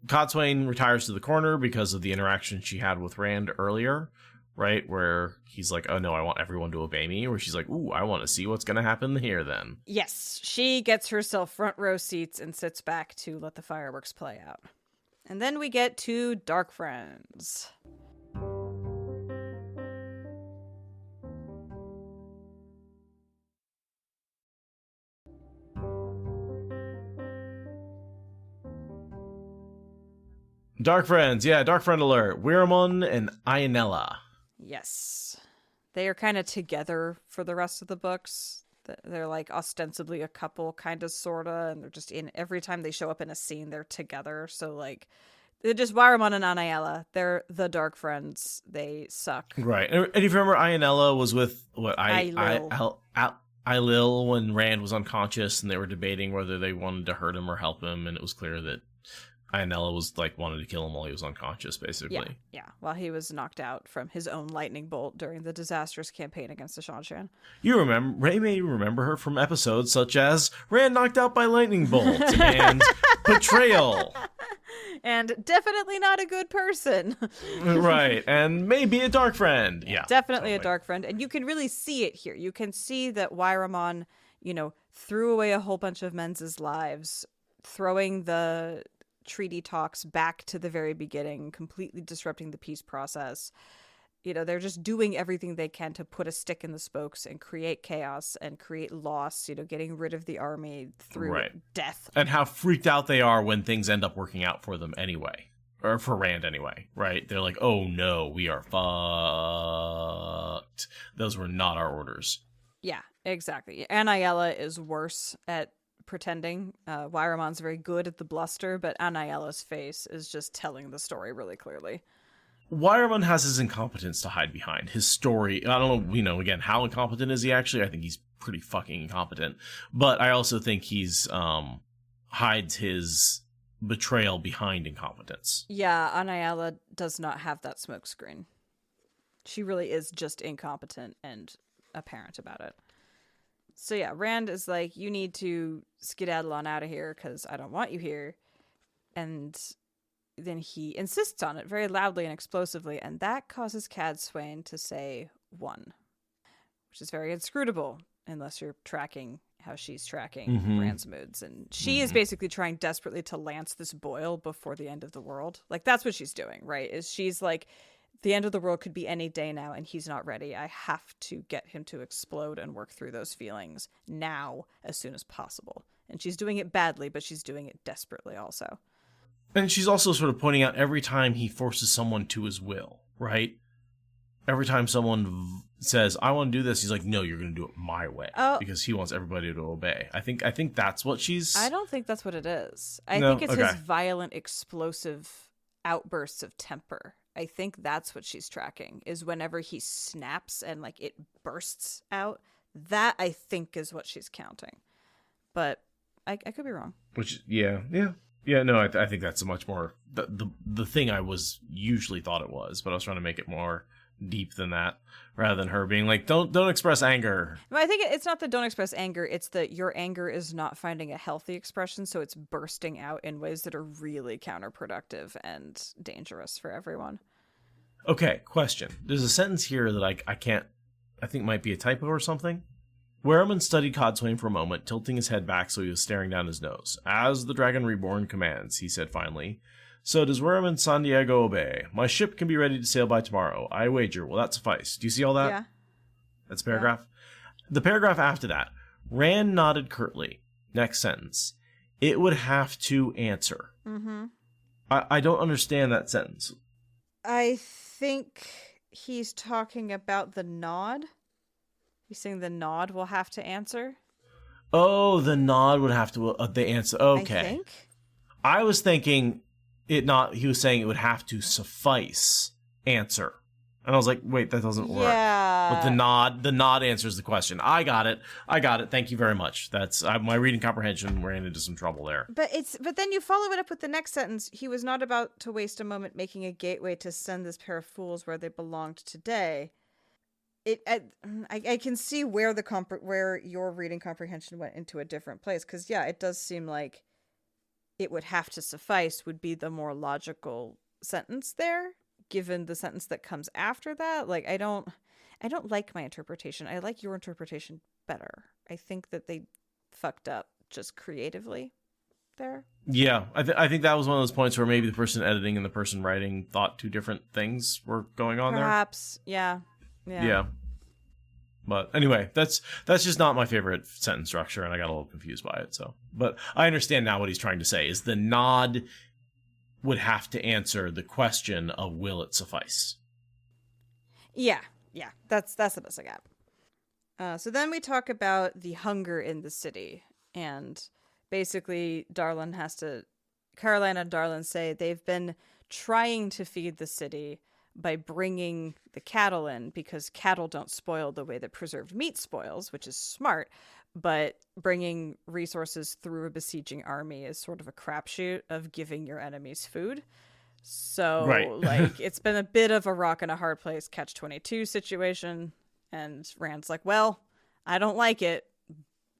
Cadsuane retires to the corner because of the interaction she had with Rand earlier, right? Where he's like, oh no, I want everyone to obey me. Where she's like, ooh, I want to see what's going to happen here then. Yes, she gets herself front row seats and sits back to let the fireworks play out. And then we get to Dark Friends. Dark Friends, yeah, Dark Friend alert. Weiramon and Ionella. Yes. They are kind of together for the rest of the books. They're like ostensibly a couple, kind of, sort of, and they're just in every time they show up in a scene, they're together. So, like, they're just Weiramon and Ionella. They're the Dark Friends. They suck. Right. And if you remember, Ionella was with, Eilil when Rand was unconscious, and they were debating whether they wanted to hurt him or help him, and it was clear that Ionella was wanted to kill him while he was unconscious, basically. Yeah, while he was knocked out from his own lightning bolt during the disastrous campaign against the Shanshan. Ray may remember her from episodes such as Rand knocked out by lightning bolt and Betrayal. And definitely not a good person. Right, and maybe a dark friend. Yeah, definitely a dark friend. And you can really see it here. You can see that Weiramon, threw away a whole bunch of men's lives, throwing the treaty talks back to the very beginning, completely disrupting the peace process. They're just doing everything they can to put a stick in the spokes and create chaos and create loss, getting rid of the army through death. And how freaked out they are when things end up working out for them anyway. Or for Rand anyway, right? They're like, oh no, we are fucked. Those were not our orders. Yeah, exactly. Aniella is worse at pretending. Weiramon's very good at the bluster, but Aniella's face is just telling the story really clearly. Weiramon has his incompetence to hide behind. His story, I don't know, again, how incompetent is he actually? I think he's pretty fucking incompetent. But I also think he's hides his betrayal behind incompetence. Yeah, Aniella does not have that smokescreen. She really is just incompetent and apparent about it. So yeah, Rand is like, you need to skedaddle on out of here because I don't want you here. And then he insists on it very loudly and explosively, and that causes Cadsuane to say 1, which is very inscrutable unless you're tracking how she's tracking Rand's moods. And she is basically trying desperately to lance this boil before the end of the world. Like, that's what she's doing, right? Is she's like, the end of the world could be any day now, and he's not ready. I have to get him to explode and work through those feelings now as soon as possible. And she's doing it badly, but she's doing it desperately also. And she's also sort of pointing out every time he forces someone to his will, right? Every time someone says, I want to do this, he's like, no, you're going to do it my way. Because he wants everybody to obey. I think that's what she's... I don't think that's what it is. I think it's his violent, explosive outbursts of temper. I think that's what she's tracking, is whenever he snaps and like it bursts out. That, I think, is what she's counting. But I could be wrong. Which, yeah. No, I think that's a much more the thing I was usually thought it was, but I was trying to make it more deep than that, rather than her being like, don't express anger. Well, I think it's not that don't express anger. It's that your anger is not finding a healthy expression, so it's bursting out in ways that are really counterproductive and dangerous for everyone. Okay, question. There's a sentence here that I think might be a typo or something. Weiramon studied Cadsuane for a moment, tilting his head back so he was staring down his nose. As the Dragon Reborn commands, he said finally. So does Weiramon San Diego obey? My ship can be ready to sail by tomorrow. I wager. Will that suffice? Do you see all that? Yeah. That's paragraph. Yeah. The paragraph after that. Rand nodded curtly. Next sentence. It would have to answer. Mm-hmm. I don't understand that sentence. I think he's talking about the nod. He's saying the nod will have to answer. Oh, the nod would have to the answer. Okay. I think. I was thinking he was saying it would have to suffice answer. And I was like, wait, that doesn't work. Yeah. But the nod answers the question. I got it. Thank you very much. That's my reading comprehension ran into some trouble there. But then you follow it up with the next sentence. He was not about to waste a moment making a gateway to send this pair of fools where they belonged today. I can see where where your reading comprehension went into a different place, because it does seem like it would have to suffice would be the more logical sentence there, given the sentence that comes after that. Like, I don't like my interpretation. I like your interpretation better. I think that they fucked up just creatively there. Yeah, I think that was one of those points where maybe the person editing and the person writing thought two different things were going on Perhaps, yeah. But anyway, that's just not my favorite sentence structure, and I got a little confused by it. So, but I understand now what he's trying to say is the nod would have to answer the question of will it suffice. Yeah, that's the best I got. So then we talk about the hunger in the city, and basically Caroline and Darlin say they've been trying to feed the city by bringing the cattle in, because cattle don't spoil the way that preserved meat spoils, which is smart, but bringing resources through a besieging army is sort of a crapshoot of giving your enemies food. So, right. It's been a bit of a rock and a hard place, catch-22 situation, and Rand's like, well, I don't like it,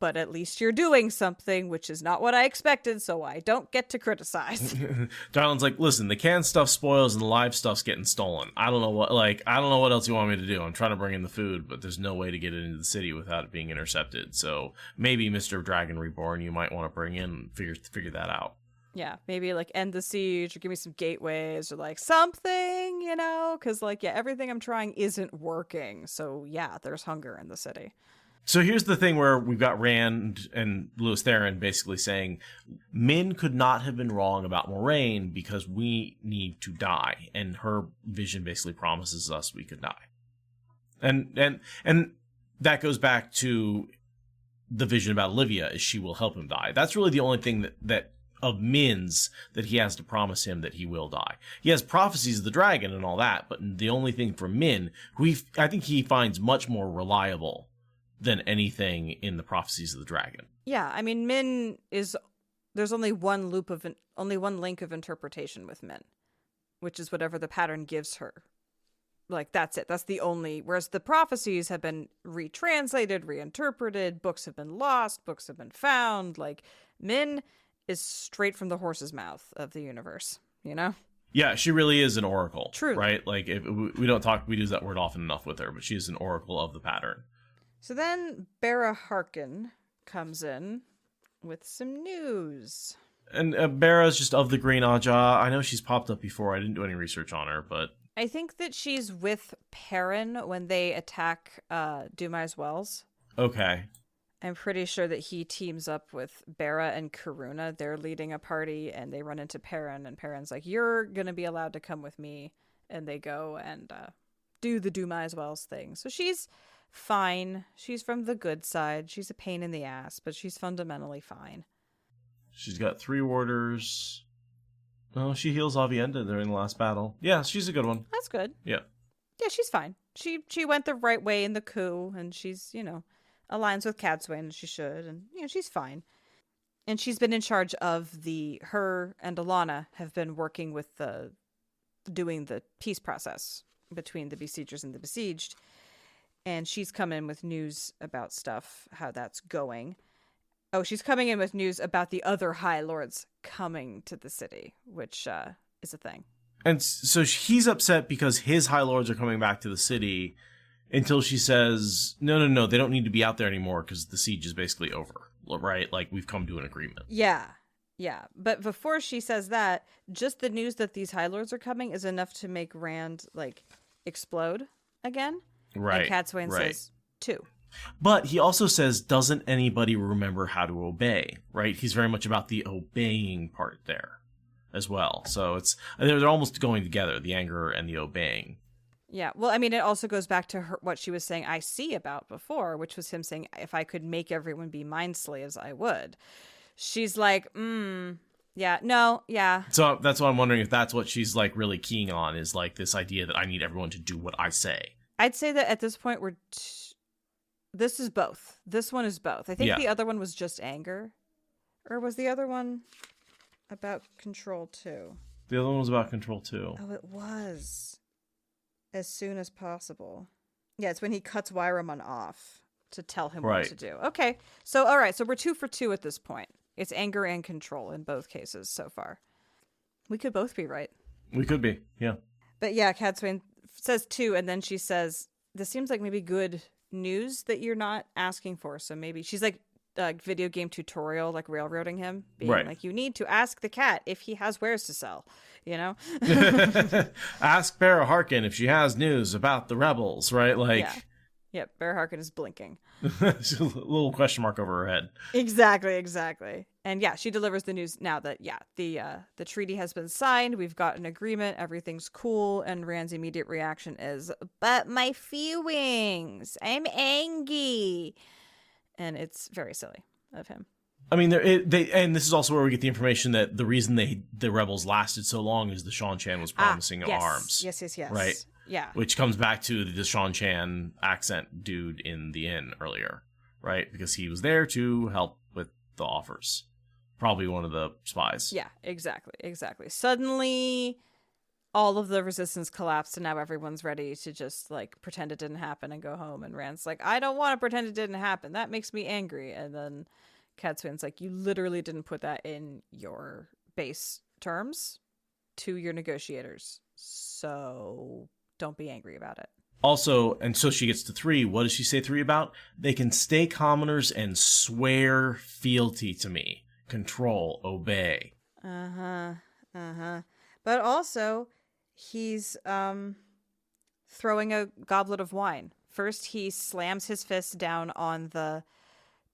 but at least you're doing something, which is not what I expected, so I don't get to criticize. Darlin's like, listen, the canned stuff spoils and the live stuff's getting stolen. I don't know what else you want me to do. I'm trying to bring in the food, but there's no way to get it into the city without it being intercepted. So maybe Mr. Dragon Reborn, you might want to bring in and figure that out. Yeah, maybe end the siege or give me some gateways or something, because everything I'm trying isn't working. So there's hunger in the city. So here's the thing where we've got Rand and Lewis Theron basically saying Min could not have been wrong about Moraine because we need to die. And her vision basically promises us we could die. And that goes back to the vision about Olivia, is she will help him die. That's really the only thing that of Min's that he has to promise him that he will die. He has prophecies of the dragon and all that, but the only thing for Min, who I think he finds much more reliable than anything in the prophecies of the dragon. Yeah, I mean, Min there's only one link of interpretation with Min, which is whatever the pattern gives her. That's it. That's the only, whereas the prophecies have been retranslated, reinterpreted, books have been lost, books have been found. Min is straight from the horse's mouth of the universe, Yeah, she really is an oracle. True. Right? If we use that word often enough with her, but she is an oracle of the pattern. So then Bera Harkin comes in with some news. And Bera's just of the Green Aja. I know she's popped up before. I didn't do any research on her, but I think that she's with Perrin when they attack Dumai's Wells. Okay. I'm pretty sure that he teams up with Bera and Karuna. They're leading a party, and they run into Perrin, and Perrin's like, you're going to be allowed to come with me. And they go and do the Dumai's Wells thing. So she's fine. She's from the good side. She's a pain in the ass, but she's fundamentally fine. She's got 3 warders. Well, she heals Avienda during the last battle. Yeah, she's a good one. That's good. Yeah. Yeah, she's fine. She went the right way in the coup, and she's, aligns with Cadsuane, and she should, and, she's fine. And she's been in charge of her and Alana have been working with doing the peace process between the besiegers and the besieged. And she's come in with news about stuff, how that's going. Oh, she's coming in with news about the other High Lords coming to the city, which is a thing. And so he's upset because his High Lords are coming back to the city until she says, no, they don't need to be out there anymore because the siege is basically over, right? We've come to an agreement. Yeah. But before she says that, just the news that these High Lords are coming is enough to make Rand, explode again. Right. And Cadsuane says, 2. But he also says, doesn't anybody remember how to obey, right? He's very much about the obeying part there. as well. So they're almost going together, the anger and the obeying. Yeah, well, I mean, it also goes back to what she was saying I see about before, which was him saying, if I could make everyone be mind slaves, I would. She's like, yeah, no, yeah. So that's what I'm wondering, if that's what she's like really keying on, is like this idea that I need everyone to do what I say. I'd say that at this point, this is both. This one is both. I think the other one was just anger. Or was the other one about control too? The other one was about control too. Oh, it was. As soon as possible. Yeah, it's when he cuts Wyramun off to tell him what to do. Okay. So, all right. So we're 2 for 2 at this point. It's anger and control in both cases so far. We could both be right. We could be, yeah. But yeah, Cadsuane says 2, and then she says, this seems like maybe good news that you're not asking for. So maybe she's like a video game tutorial, like railroading him. Being like, you need to ask the cat if he has wares to sell. You know? Ask Barra Harkin if she has news about the rebels, right? Like, yeah. Barra Harkin is blinking. A little question mark over her head. Exactly. And yeah, she delivers the news now that the treaty has been signed. We've got an agreement. Everything's cool. And Rand's immediate reaction is, "But my feelings. I'm angry," and it's very silly of him. I mean, and this is also where we get the information that the reason the rebels lasted so long is the Sean Chan was promising arms. Yes. Right? Yeah. Which comes back to the Sean Chan accent dude in the inn earlier, right? Because he was there to help with the offers. Probably one of the spies. Yeah, exactly. Suddenly, all of the resistance collapsed, and now everyone's ready to just, like, pretend it didn't happen and go home. And Rand's like, I don't want to pretend it didn't happen. That makes me angry. And then Cadsuane's like, you literally didn't put that in your base terms to your negotiators. So don't be angry about it. Also, and so she gets to 3. What does she say 3 about? They can stay commoners and swear fealty to me. Control, obey. But also, he's throwing a goblet of wine. First, he slams his fist down on the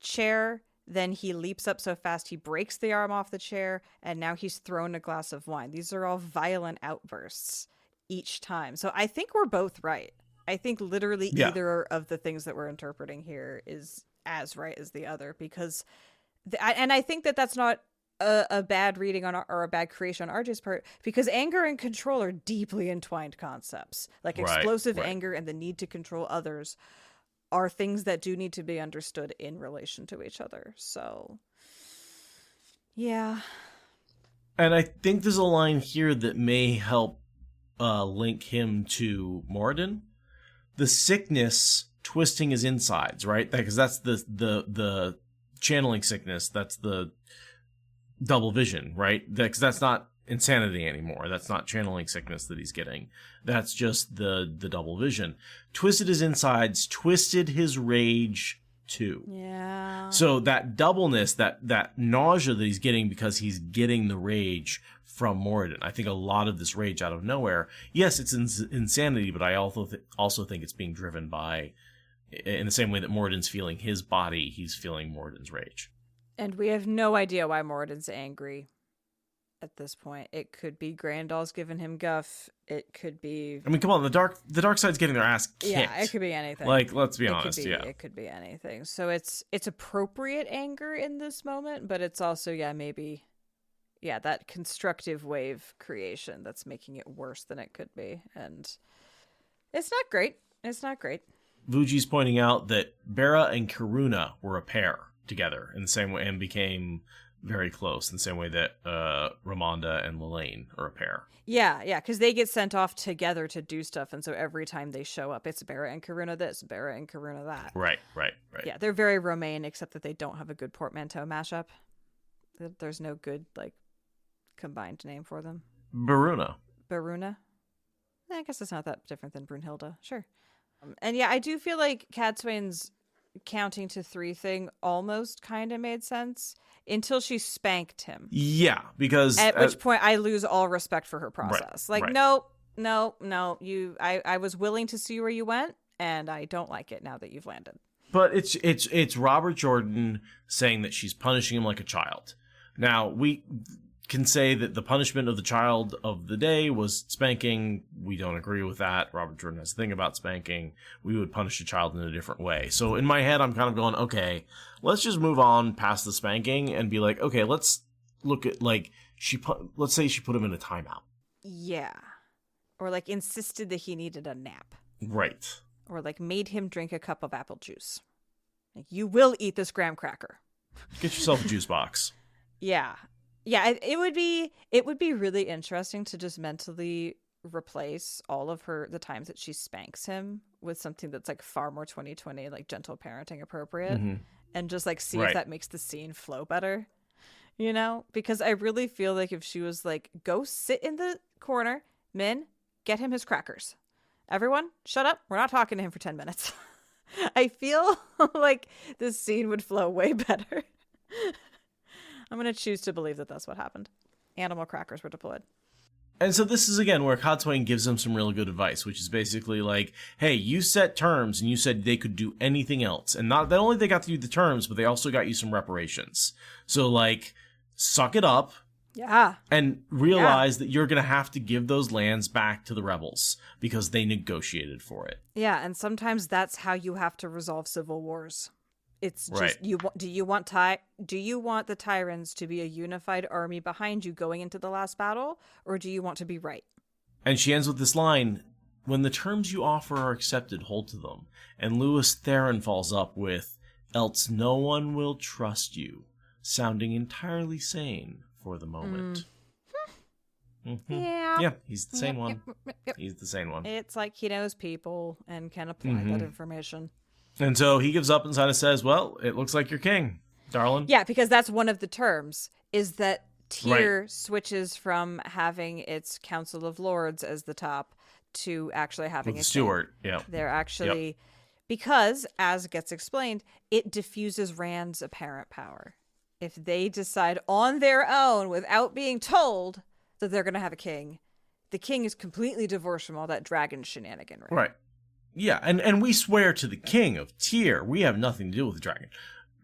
chair. Then he leaps up so fast he breaks the arm off the chair. And now he's thrown a glass of wine. These are all violent outbursts each time. So I think we're both right. I think literally either of the things that we're interpreting here is as right as the other, because and I think that that's not a bad reading on or a bad creation on RJ's part, because anger and control are deeply entwined concepts. Like explosive anger and the need to control others are things that do need to be understood in relation to each other. So, yeah. And I think there's a line here that may help link him to Moradin. The sickness twisting his insides, right? Because that's the channeling sickness. That's the double vision, right? Because that's not insanity anymore. That's not channeling sickness that he's getting. That's just the double vision. Twisted his insides, twisted his rage too. Yeah. So that doubleness, that nausea that he's getting because he's getting the rage from Moradin. I think a lot of this rage out of nowhere. Yes, it's insanity, but I also think it's being driven by, in the same way that Moradin's feeling his body, he's feeling Moradin's rage. And we have no idea why Moradin's angry at this point. It could be Grandal's giving him guff. It could be... I mean, come on, the dark side's getting their ass kicked. Yeah, it could be anything. Like, let's be honest, It could be anything. So it's appropriate anger in this moment, but it's also, maybe... Yeah, that constructive wave creation that's making it worse than it could be. And it's not great. Vuji's pointing out that Bera and Karuna were a pair together in the same way and became very close in the same way that Ramonda and Lelaine are a pair. Yeah, because they get sent off together to do stuff, and so every time they show up, it's Bera and Karuna this, Bera and Karuna that. Right. Yeah, they're very Romaine, except that they don't have a good portmanteau mashup. There's no good, combined name for them. Baruna. I guess it's not that different than Brunhilde. Sure. And yeah, I do feel like Cadsuane's counting to 3 thing almost kind of made sense until she spanked him. Yeah, because... At which point I lose all respect for her process. No, I was willing to see where you went, and I don't like it now that you've landed. But it's Robert Jordan saying that she's punishing him like a child. Now, can say that the punishment of the child of the day was spanking. We don't agree with that. Robert Jordan has a thing about spanking. We would punish a child in a different way. So in my head, I'm kind of going, okay, let's just move on past the spanking and be like, okay, let's look at, like, let's say she put him in a timeout. Yeah. Or, like, insisted that he needed a nap. Right. Or, like, made him drink a cup of apple juice. Like, you will eat this graham cracker. Get yourself a juice box. Yeah. Yeah, it would be really interesting to just mentally replace all of the times that she spanks him with something that's like far more 2020, like gentle parenting appropriate, and just like see if that makes the scene flow better, you know? Because I really feel like if she was like, go sit in the corner, Min, get him his crackers. Everyone, shut up. We're not talking to him for 10 minutes. I feel like this scene would flow way better. I'm going to choose to believe that that's what happened. Animal crackers were deployed. And so this is, again, where Cadsuane gives them some really good advice, which is basically like, hey, you set terms and you said they could do anything else. And not only they got to do the terms, but they also got you some reparations. So, like, suck it up. Yeah. And realize that you're going to have to give those lands back to the rebels because they negotiated for it. Yeah, and sometimes that's how you have to resolve civil wars. It's just right. do you want the Tyrants to be a unified army behind you going into the last battle, or do you want to be right? And she ends with this line, when the terms you offer are accepted, hold to them. And Lewis Theron falls up with, else no one will trust you, sounding entirely sane for the moment. Yeah. Yeah, he's the sane one. Yep. He's the sane one. It's like he knows people and can apply that information. And so he gives up and kind of says, well, it looks like you're king, darling. Yeah, because that's one of the terms, is that Tyr switches from having its Council of Lords as the top to actually having a steward. Yeah. They're actually, because, as gets explained, it diffuses Rand's apparent power. If they decide on their own, without being told, that they're going to have a king, the king is completely divorced from all that dragon shenanigan. Right. Yeah, and we swear to the king of Tyr. We have nothing to do with the dragon.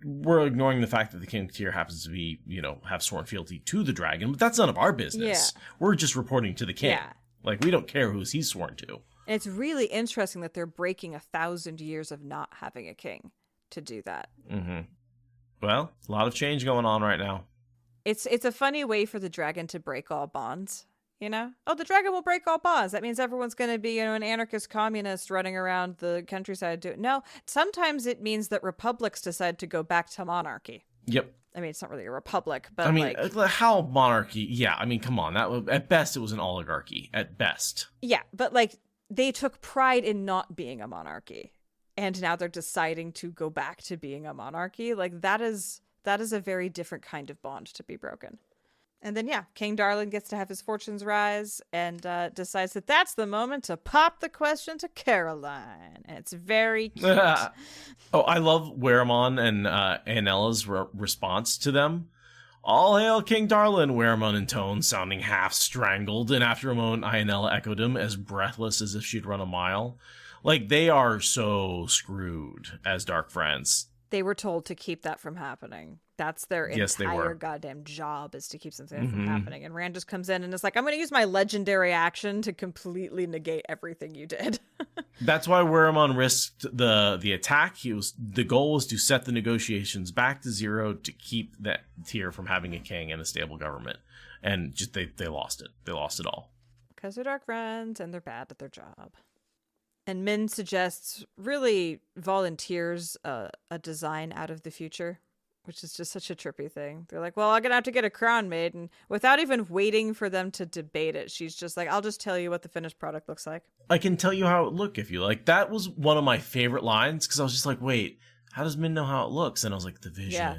We're ignoring the fact that the king of Tyr happens to be, have sworn fealty to the dragon, but that's none of our business. Yeah. We're just reporting to the king. Yeah. Like, we don't care who he's sworn to. And it's really interesting that they're breaking 1,000 years of not having a king to do that. Mm-hmm. Well, a lot of change going on right now. It's a funny way for the dragon to break all bonds. Oh, the dragon will break all bonds. That means everyone's going to be, an anarchist communist running around the countryside. No, sometimes it means that republics decide to go back to monarchy. Yep. I mean, it's not really a republic, but I mean, how monarchy? Yeah, I mean, come on. At best, it was an oligarchy. At best. Yeah, but they took pride in not being a monarchy, and now they're deciding to go back to being a monarchy. That is a very different kind of bond to be broken. And then, King Darlin gets to have his fortunes rise and decides that that's the moment to pop the question to Caroline. And it's very cute. Oh, I love Weramon and Aenella's response to them. All hail King Darlin, Weramon intoned, sounding half strangled. And after a moment, Aenella echoed him, as breathless as if she'd run a mile. They are so screwed as dark friends. They were told to keep that from happening. That's their entire goddamn job, is to keep something from happening. And Rand just comes in and is like, I'm going to use my legendary action to completely negate everything you did. That's why Weramon risked the attack. The goal was to set the negotiations back to zero to keep that Tyr from having a king and a stable government. And just they lost it. They lost it all. Because they're dark friends and they're bad at their job. And Min suggests, really volunteers a design out of the future, which is just such a trippy thing. They're like, well, I'm going to have to get a crown made. And without even waiting for them to debate it, she's just like, I'll just tell you what the finished product looks like. I can tell you how it look if you like. That was one of my favorite lines, because I was just like, wait, how does Min know how it looks? And I was like, the vision. Yeah.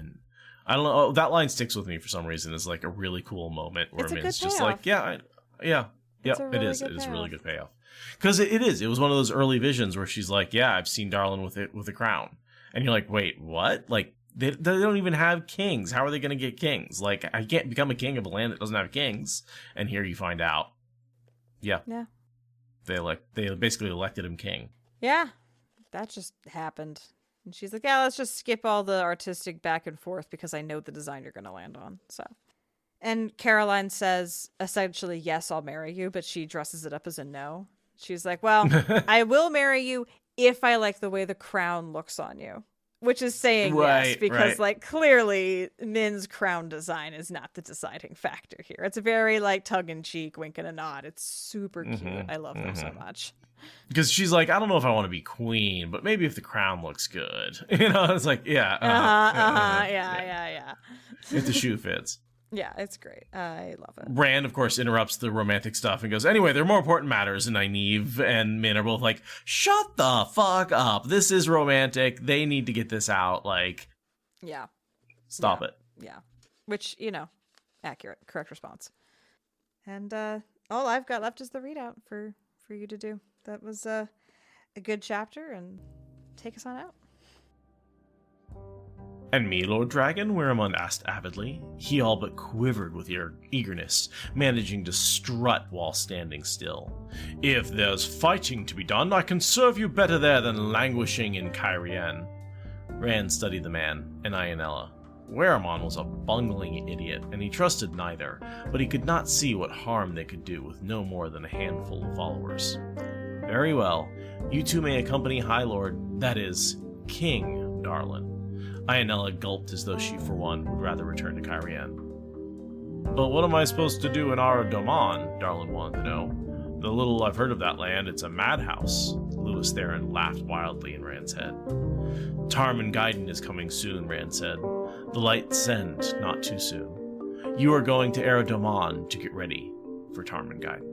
I don't know. Oh, that line sticks with me for some reason. It's like a really cool moment where Min's just like, it is a really good payoff. Because it is. It was one of those early visions where she's like, yeah, I've seen Darlin with a crown. And you're like, wait, what? They don't even have kings. How are they going to get kings? I can't become a king of a land that doesn't have kings. And here you find out. Yeah. Yeah. They basically elected him king. Yeah. That just happened. And she's like, yeah, let's just skip all the artistic back and forth because I know the design you're going to land on. So. And Caroline says, essentially, yes, I'll marry you, but she dresses it up as a no. She's like, well, I will marry you if I like the way the crown looks on you. Which is saying yes, because, like, clearly Min's crown design is not the deciding factor here. It's a very, like, tongue-in-cheek, wink and a nod. It's super cute. I love them so much. Because she's like, I don't know if I want to be queen, but maybe if the crown looks good. You know, it's like, yeah. If the shoe fits. Yeah, it's great. I love it. Rand, of course, interrupts the romantic stuff and goes, anyway, there are more important matters. And Nynaeve and Min are both like, shut the fuck up. This is romantic. They need to get this out. Like, yeah. Stop it. Yeah. Which, accurate. Correct response. And all I've got left is the readout for you to do. That was a good chapter, and take us on out. And me, Lord Dragon? Weramund asked avidly. He all but quivered with eagerness, managing to strut while standing still. If there's fighting to be done, I can serve you better there than languishing in Cairhien. Rand studied the man, and Ianella. Weramund was a bungling idiot, and he trusted neither, but he could not see what harm they could do with no more than a handful of followers. Very well, you two may accompany High Lord, that is, King Darlin. Ianella gulped as though she, for one, would rather return to Cairhien. But what am I supposed to do in Aradia? Darlin wanted to know. The little I've heard of that land, it's a madhouse. Lewis Theron laughed wildly in Rand's head. Tarman Gaiden is coming soon, Rand said. The lights end not too soon. You are going to Aradia to get ready for Tarman Gaiden.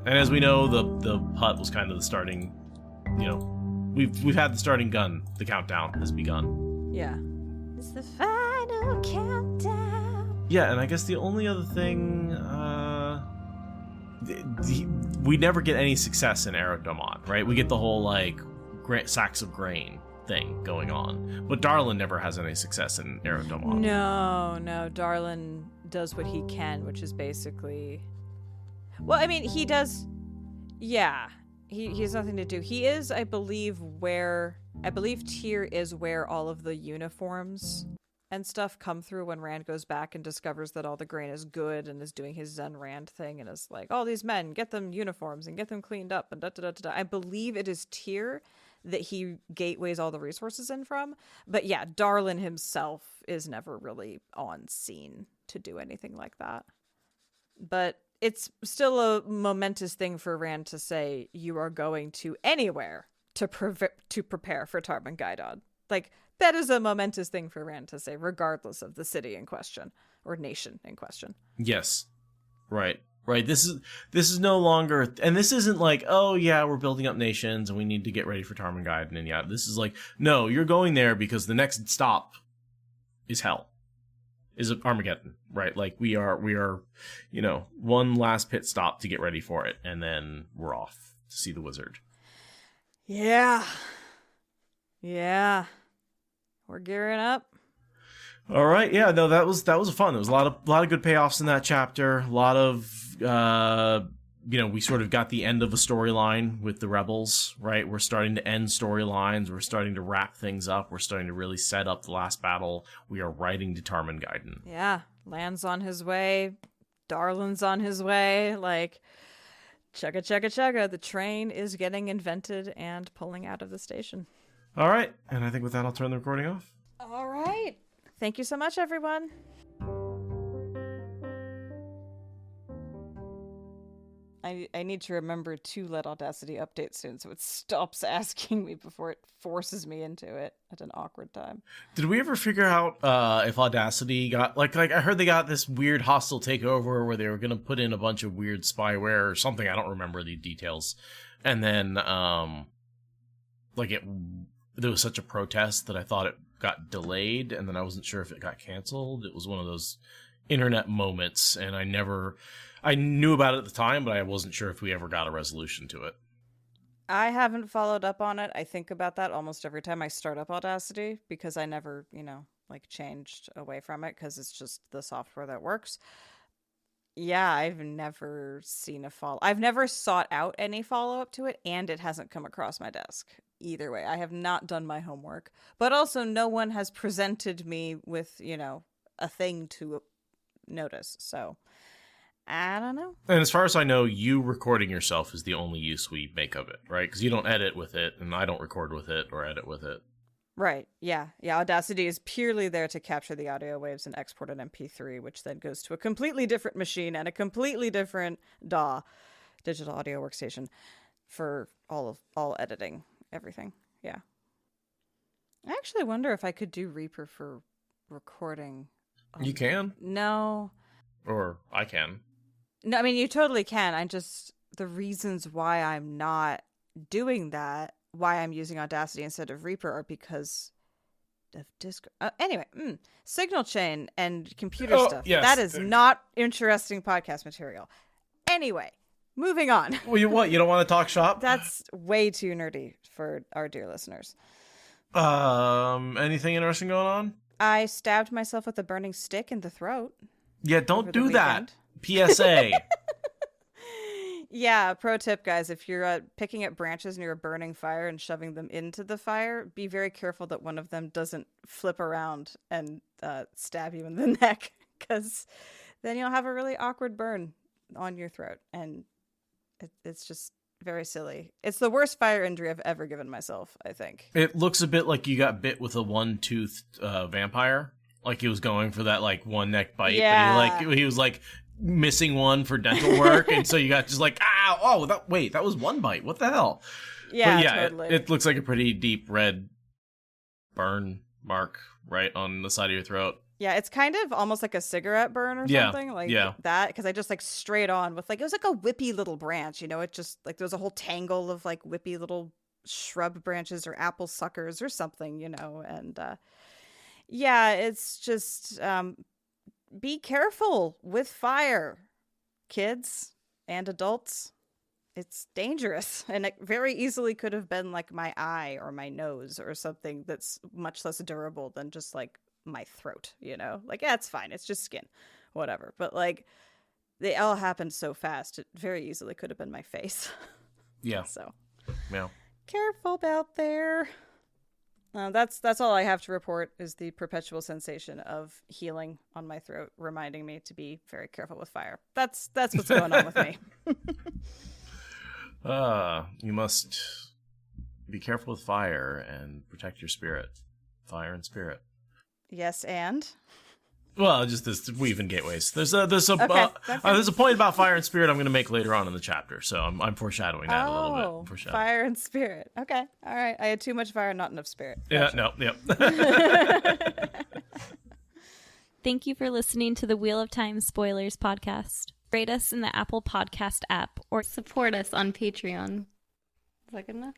And as we know, the hut was kind of the starting, we've had the starting gun. The countdown has begun. Yeah. It's the final countdown. Yeah, and I guess the only other thing, we never get any success in Aradia, right? We get the whole, sacks of grain thing going on. But Darlin never has any success in Aradia. No. Darlin does what he can, which is basically... Well, I mean, he does... Yeah. He has nothing to do. He is, I believe Tyr is where all of the uniforms and stuff come through when Rand goes back and discovers that all the grain is good and is doing his Zen Rand thing and is like, all these men, get them uniforms and get them cleaned up and da-da-da-da-da. I believe it is Tyr that he gateways all the resources in from. But yeah, Darlin himself is never really on scene to do anything like that. But it's still a momentous thing for Rand to say, you are going to anywhere to prepare for Tarman Gaiden. Like, that is a momentous thing for Rand to say, regardless of the city in question or nation in question. Yes. Right. This is no longer, and this isn't like, oh yeah, we're building up nations and we need to get ready for Tarman Gaiden, and yeah, this is like, no, you're going there because the next stop is hell. Is Armageddon, right? Like we are, one last pit stop to get ready for it, and then we're off to see the wizard. Yeah. We're gearing up. All right, yeah, no, that was fun. There was a lot of good payoffs in that chapter. A lot of, we sort of got the end of a storyline with the rebels, right? We're starting to end storylines. We're starting to wrap things up. We're starting to really set up the last battle. We are riding to Tarman Gaiden. Yeah, Land's on his way. Darlin's on his way. Like, chugga, chugga, chugga. The train is getting invented and pulling out of the station. All right, and I think with that, I'll turn the recording off. All right. Thank you so much, everyone. I need to remember to let Audacity update soon so it stops asking me before it forces me into it at an awkward time. Did we ever figure out if Audacity got like I heard they got this weird hostile takeover where they were going to put in a bunch of weird spyware or something. I don't remember the details. And then there was such a protest that I thought it got delayed, and then I wasn't sure if it got canceled. It was one of those internet moments, and I knew about it at the time, but I wasn't sure if we ever got a resolution to it. I haven't followed up on it. I think about that almost every time I start up Audacity because I never, changed away from it because it's just the software that works. Yeah, I've never seen I've never sought out any follow-up to it, and it hasn't come across my desk. Either way, I have not done my homework. But also, no one has presented me with, a thing to notice. So, I don't know. And as far as I know, you recording yourself is the only use we make of it, right? Because you don't edit with it, and I don't record with it or edit with it. Right. Yeah. Audacity is purely there to capture the audio waves and export an MP3, which then goes to a completely different machine and a completely different DAW, digital audio workstation, for all editing, everything. Yeah. I actually wonder if I could do Reaper for recording. You can? No. Or I can. No, I mean, you totally can. The reasons why I'm not doing that, why I'm using Audacity instead of Reaper, are because of Discord. Anyway, signal chain and computer stuff. Yes. That is not interesting podcast material. Anyway, moving on. Well, you don't want to talk shop? That's way too nerdy for our dear listeners. Anything interesting going on? I stabbed myself with a burning stick in the throat. Yeah, don't do that. PSA. Yeah, pro tip, guys, if you're picking at branches near a burning fire and shoving them into the fire, be very careful that one of them doesn't flip around and stab you in the neck, because then you'll have a really awkward burn on your throat, and it's just very silly. It's the worst fire injury I've ever given myself, I think. It looks a bit like you got bit with a one-toothed vampire. Like he was going for that one neck bite, yeah. But he was missing one for dental work, and so you got just ow, oh, that was one bite. What the hell? Yeah, but yeah, totally. It looks like a pretty deep red burn mark right on the side of your throat. Yeah, it's kind of almost like a cigarette burn or something that, because I just straight on with it was like a whippy little branch, it just there was a whole tangle of whippy little shrub branches or apple suckers or something, and yeah, it's just be careful with fire, kids and adults. It's dangerous, and it very easily could have been my eye or my nose or something that's much less durable than just my throat, yeah, it's fine, it's just skin, whatever. But they all happened so fast, it very easily could have been my face. Yeah. So yeah, careful out there. That's all I have to report, is the perpetual sensation of healing on my throat, reminding me to be very careful with fire. That's what's going on with me. You must be careful with fire and protect your spirit. Fire and spirit. Yes, and? Well, just this weaving gateways. There's a Okay, point about fire and spirit I'm going to make later on in the chapter, so I'm foreshadowing that a little bit. Fire and spirit. Okay, all right. I had too much fire, not enough spirit. Gotcha. Yeah, no, yep. Thank you for listening to the Wheel of Time Spoilers podcast. Rate us in the Apple Podcast app or support us on Patreon. Is that good enough?